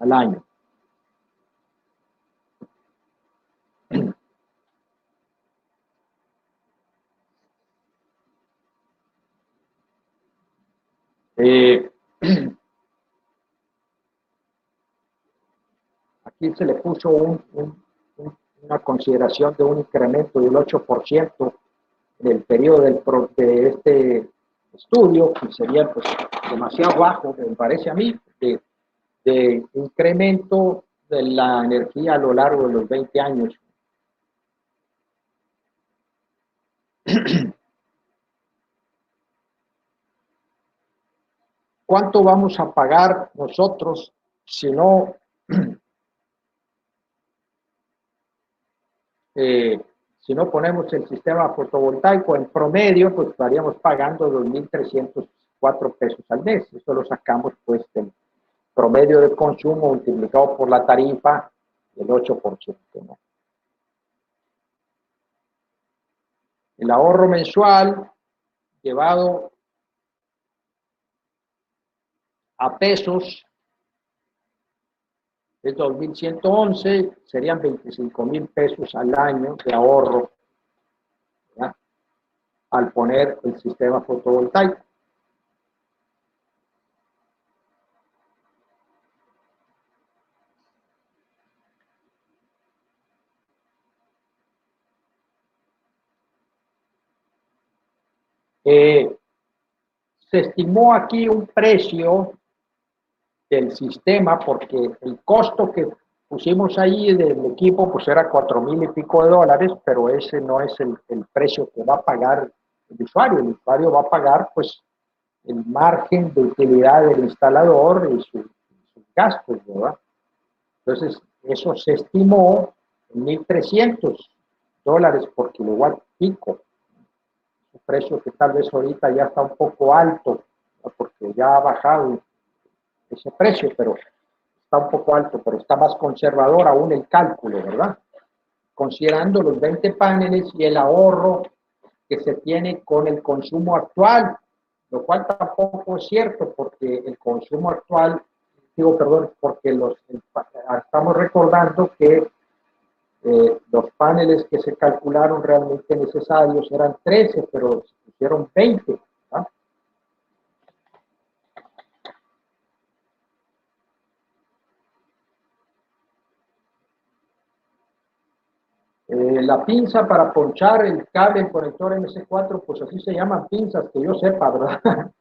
Speaker 1: al año. Aquí se le puso una consideración de un incremento del 8% en el periodo de este estudio, que sería pues demasiado bajo, me parece a mí, de incremento de la energía a lo largo de los 20 años. ¿Cuánto vamos a pagar nosotros si no si no ponemos el sistema fotovoltaico? En promedio, pues estaríamos pagando 2.304 pesos al mes? Eso lo sacamos pues del promedio de consumo multiplicado por la tarifa del 8%, ¿no? El ahorro mensual llevado a pesos es 2.111, serían 25.000 pesos al año de ahorro, ¿ya?, al poner el sistema fotovoltaico. Se estimó aquí un precio del sistema porque el costo que pusimos ahí del equipo pues era 4.000 y pico de dólares, pero ese no es el precio que va a pagar el usuario. El usuario va a pagar pues el margen de utilidad del instalador y sus gastos, ¿verdad? Entonces, eso se estimó en $1.300 por kilowatt pico. Un precio que tal vez ahorita ya está un poco alto, ¿no?, porque ya ha bajado ese precio, pero está un poco alto, pero está más conservador aún el cálculo, ¿verdad? Considerando los 20 paneles y el ahorro que se tiene con el consumo actual, lo cual tampoco es cierto, porque el consumo actual, porque estamos recordando que los paneles que se calcularon realmente necesarios eran 13, pero se pusieron 20, ¿no? La pinza para ponchar el cable en conector MC4, pues así se llaman pinzas, que yo sepa, ¿verdad?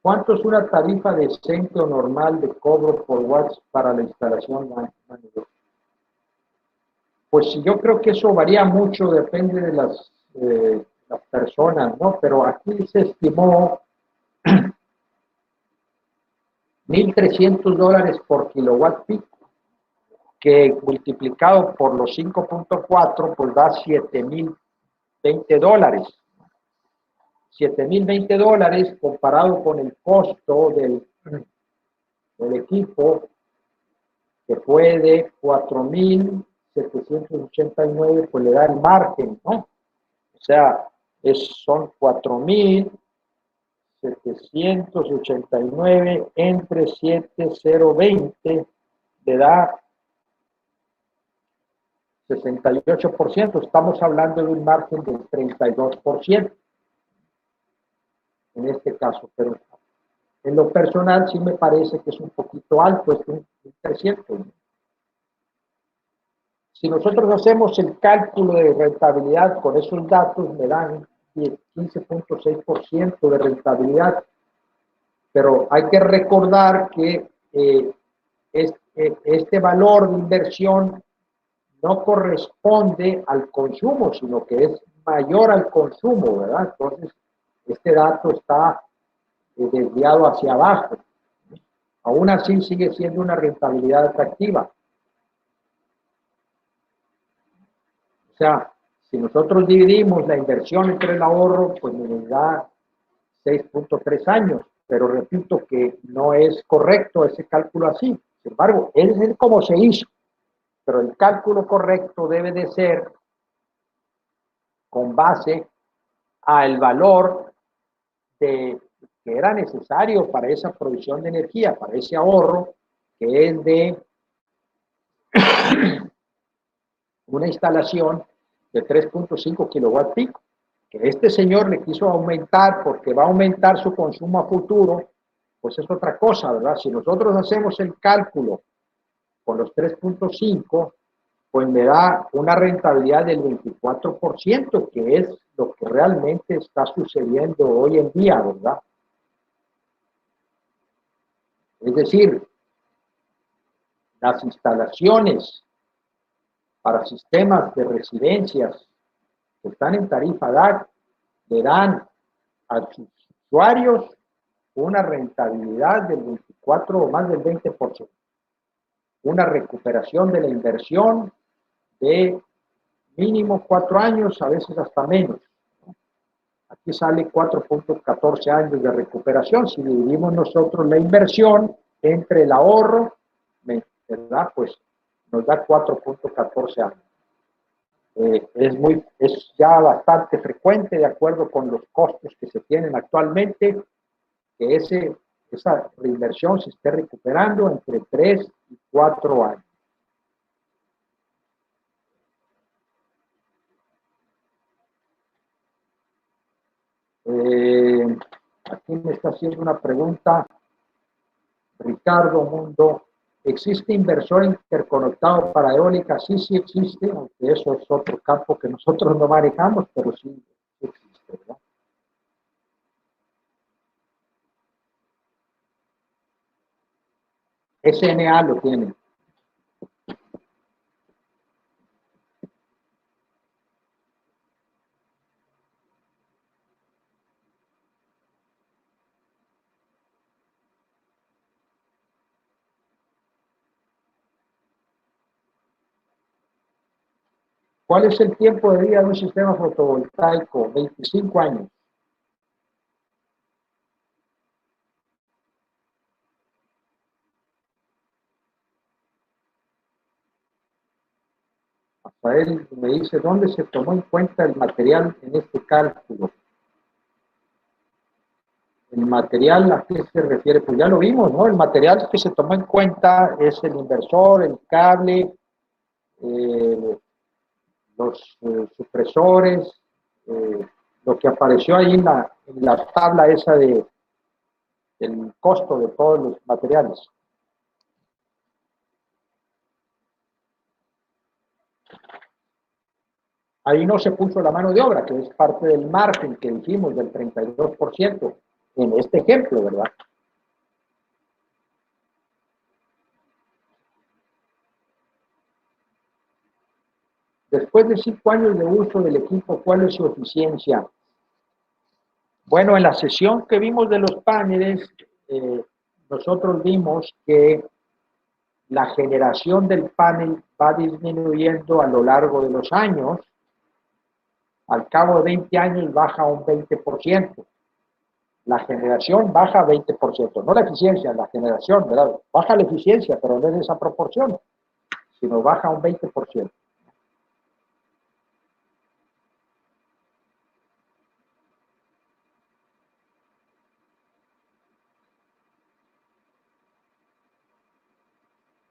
Speaker 1: ¿Cuánto es una tarifa decente o normal de cobro por watts para la instalación manual? Pues yo creo que eso varía mucho, depende de las personas, ¿no? Pero aquí se estimó $1.300 por kilowatt pico, que multiplicado por los 5.4, pues da $7.020. $7.020 comparado con el costo del equipo, que fue de 4.789, pues le da el margen, ¿no? O sea, son 4.789 entre 7.020, le da 68%. Estamos hablando de un margen del 32% en este caso, pero en lo personal sí me parece que es un poquito alto, es un 300. Si nosotros hacemos el cálculo de rentabilidad con esos datos, me dan 15.6% de rentabilidad, pero hay que recordar que este valor de inversión no corresponde al consumo, sino que es mayor al consumo, ¿verdad? Entonces, este dato está desviado hacia abajo. Aún así sigue siendo una rentabilidad atractiva. O sea, si nosotros dividimos la inversión entre el ahorro, pues nos da 6.3 años, pero repito que no es correcto ese cálculo así. Sin embargo, es como se hizo, pero el cálculo correcto debe de ser con base al valor que era necesario para esa producción de energía, para ese ahorro, que es de una instalación de 3.5 kilowatt pico, que este señor le quiso aumentar porque va a aumentar su consumo a futuro, pues es otra cosa, ¿verdad? Si nosotros hacemos el cálculo con los 3.5, pues me da una rentabilidad del 24%, que es lo que realmente está sucediendo hoy en día, ¿verdad? Es decir, las instalaciones para sistemas de residencias que están en tarifa DAC le dan a sus usuarios una rentabilidad del 24 o más del 20%, una recuperación de la inversión de mínimo 4 años, a veces hasta menos. Aquí sale 4.14 años de recuperación. Si dividimos nosotros la inversión entre el ahorro, ¿verdad? Pues nos da 4.14 años. Es ya bastante frecuente, de acuerdo con los costos que se tienen actualmente, que esa reinversión se esté recuperando entre 3 y 4 años. Aquí me está haciendo una pregunta Ricardo Mundo. ¿Existe inversor interconectado para eólica? Sí, sí existe, aunque eso es otro campo que nosotros no manejamos, pero sí existe, ¿verdad? SNA lo tiene. ¿Cuál es el tiempo de vida de un sistema fotovoltaico? 25 años. Rafael me dice, ¿dónde se tomó en cuenta el material en este cálculo? El material, ¿a qué se refiere? Pues ya lo vimos, ¿no? El material que se tomó en cuenta es el inversor, el cable, eh, los supresores, lo que apareció ahí en la tabla esa del costo de todos los materiales. Ahí no se puso la mano de obra, que es parte del margen que dijimos del 32% en este ejemplo, ¿verdad? Después de 5 años de uso del equipo, ¿cuál es su eficiencia? Bueno, en la sesión que vimos de los paneles, nosotros vimos que la generación del panel va disminuyendo a lo largo de los años. Al cabo de 20 años baja un 20%. La generación baja 20%, no la eficiencia, la generación, ¿verdad? Baja la eficiencia, pero no en esa proporción, sino baja un 20%.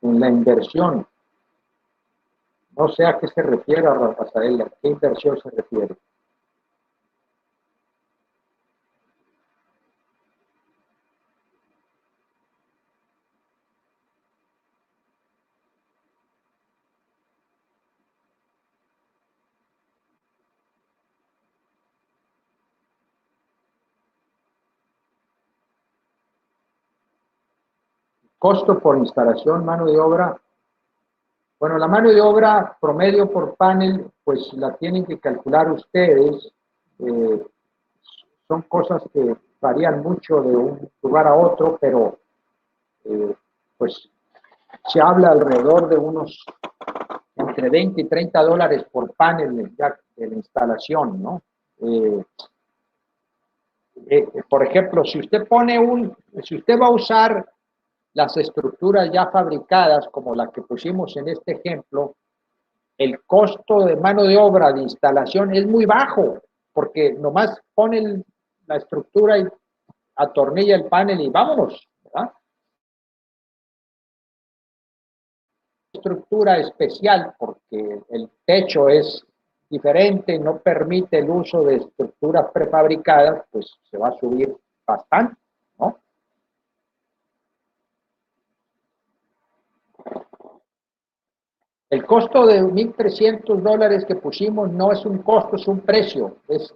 Speaker 1: En la inversión, no sé a qué se refiere, Rafael, ¿a qué inversión se refiere? Costo por instalación, mano de obra. Bueno, la mano de obra promedio por panel, pues la tienen que calcular ustedes. Eh, Son cosas que varían mucho de un lugar a otro, pero pues se habla alrededor de unos entre 20 y 30 dólares por panel ya de la instalación, ¿no? Por ejemplo, si usted si usted va a usar las estructuras ya fabricadas, como la que pusimos en este ejemplo, el costo de mano de obra de instalación es muy bajo, porque nomás pone la estructura y atornilla el panel y vámonos, ¿verdad? Estructura especial, porque el techo es diferente, no permite el uso de estructuras prefabricadas, pues se va a subir bastante, ¿no? El costo de 1.300 dólares que pusimos no es un costo, es un precio, es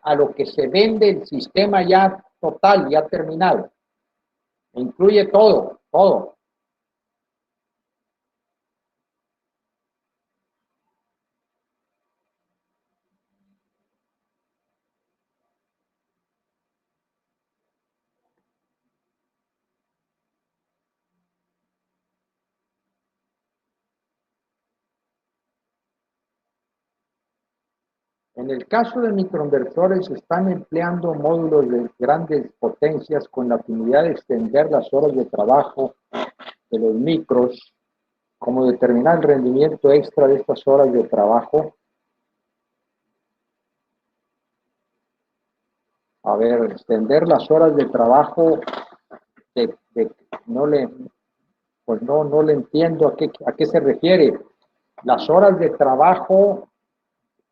Speaker 1: a lo que se vende el sistema ya total, ya terminado. Incluye todo, todo. En el caso de microinversores, se están empleando módulos de grandes potencias con la finalidad de extender las horas de trabajo de los micros, como determinar el rendimiento extra de estas horas de trabajo. A ver, extender las horas de trabajo, no le, pues no le entiendo a qué se refiere. Las horas de trabajo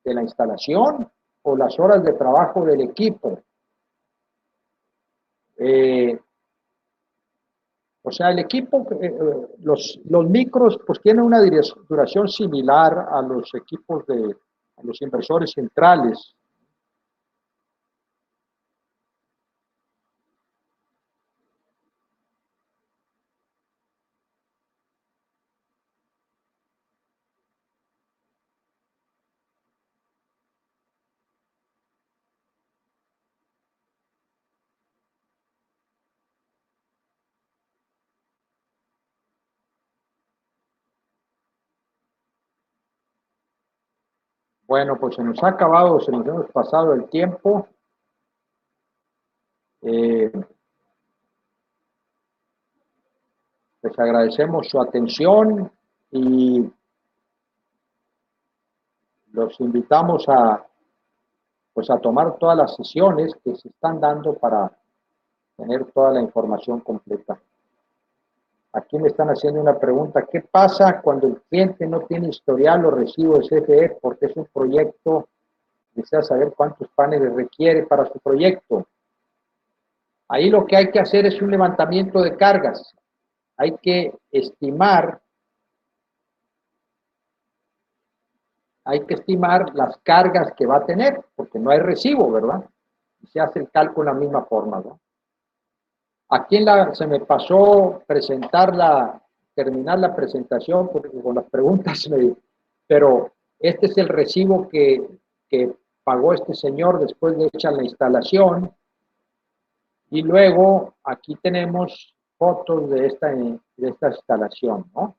Speaker 1: de la instalación o las horas de trabajo del equipo. O sea, el equipo, los micros, pues tienen una duración similar a los equipos a los inversores centrales. Bueno, pues se nos ha acabado, se nos hemos pasado el tiempo. Les agradecemos su atención y los invitamos pues a tomar todas las sesiones que se están dando para tener toda la información completa. Aquí me están haciendo una pregunta: ¿qué pasa cuando el cliente no tiene historial o recibo de CFE porque es un proyecto, desea saber cuántos paneles requiere para su proyecto? Ahí lo que hay que hacer es un levantamiento de cargas. Hay que estimar las cargas que va a tener, porque no hay recibo, ¿verdad? Y se hace el cálculo de la misma forma, ¿no? Aquí se me pasó terminar la presentación porque con las preguntas pero este es el recibo que pagó este señor después de hecha la instalación. Y luego aquí tenemos fotos de esta instalación, ¿no?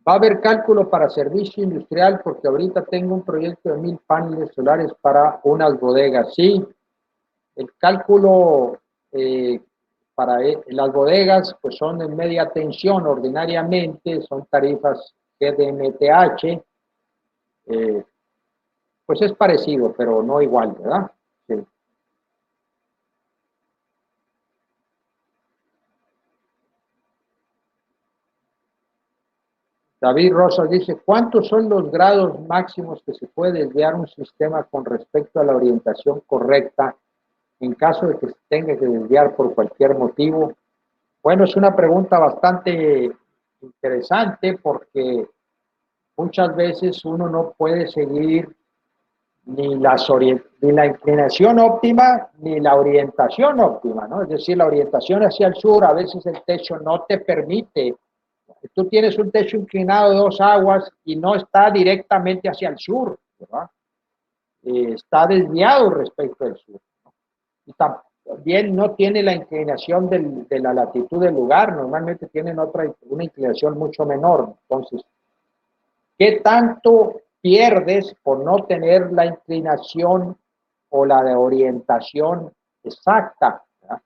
Speaker 1: Va a haber cálculo para servicio industrial porque ahorita tengo un proyecto de 1.000 paneles solares para unas bodegas. Sí, el cálculo para las bodegas pues son en media tensión ordinariamente, son tarifas GDMTH, pues es parecido, pero no igual, ¿verdad? Sí. David Rosas dice: ¿cuántos son los grados máximos que se puede desviar un sistema con respecto a la orientación correcta en caso de que se tenga que desviar por cualquier motivo? Bueno, es una pregunta bastante interesante porque muchas veces uno no puede seguir ni la inclinación óptima ni la orientación óptima, ¿no? Es decir, la orientación hacia el sur, a veces el techo no te permite. Tú tienes un techo inclinado de 2 aguas y no está directamente hacia el sur, ¿verdad? Está desviado respecto al sur, ¿no? Y también no tiene la inclinación de la latitud del lugar, normalmente tienen una inclinación mucho menor. Entonces, ¿qué tanto pierdes por no tener la inclinación o la de orientación exacta? ¿Verdad?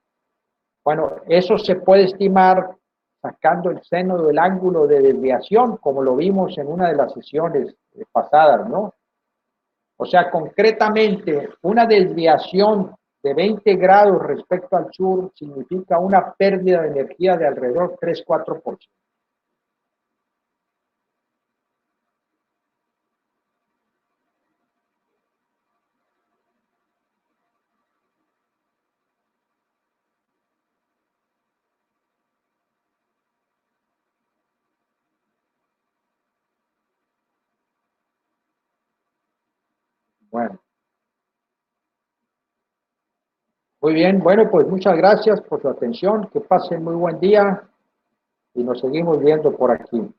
Speaker 1: Bueno, eso se puede estimar sacando el seno del ángulo de desviación, como lo vimos en una de las sesiones pasadas, ¿no? O sea, concretamente, una desviación de 20 grados respecto al sur significa una pérdida de energía de alrededor 3-4%. Bueno, muy bien. Bueno, pues muchas gracias por su atención. Que pasen muy buen día y nos seguimos viendo por aquí.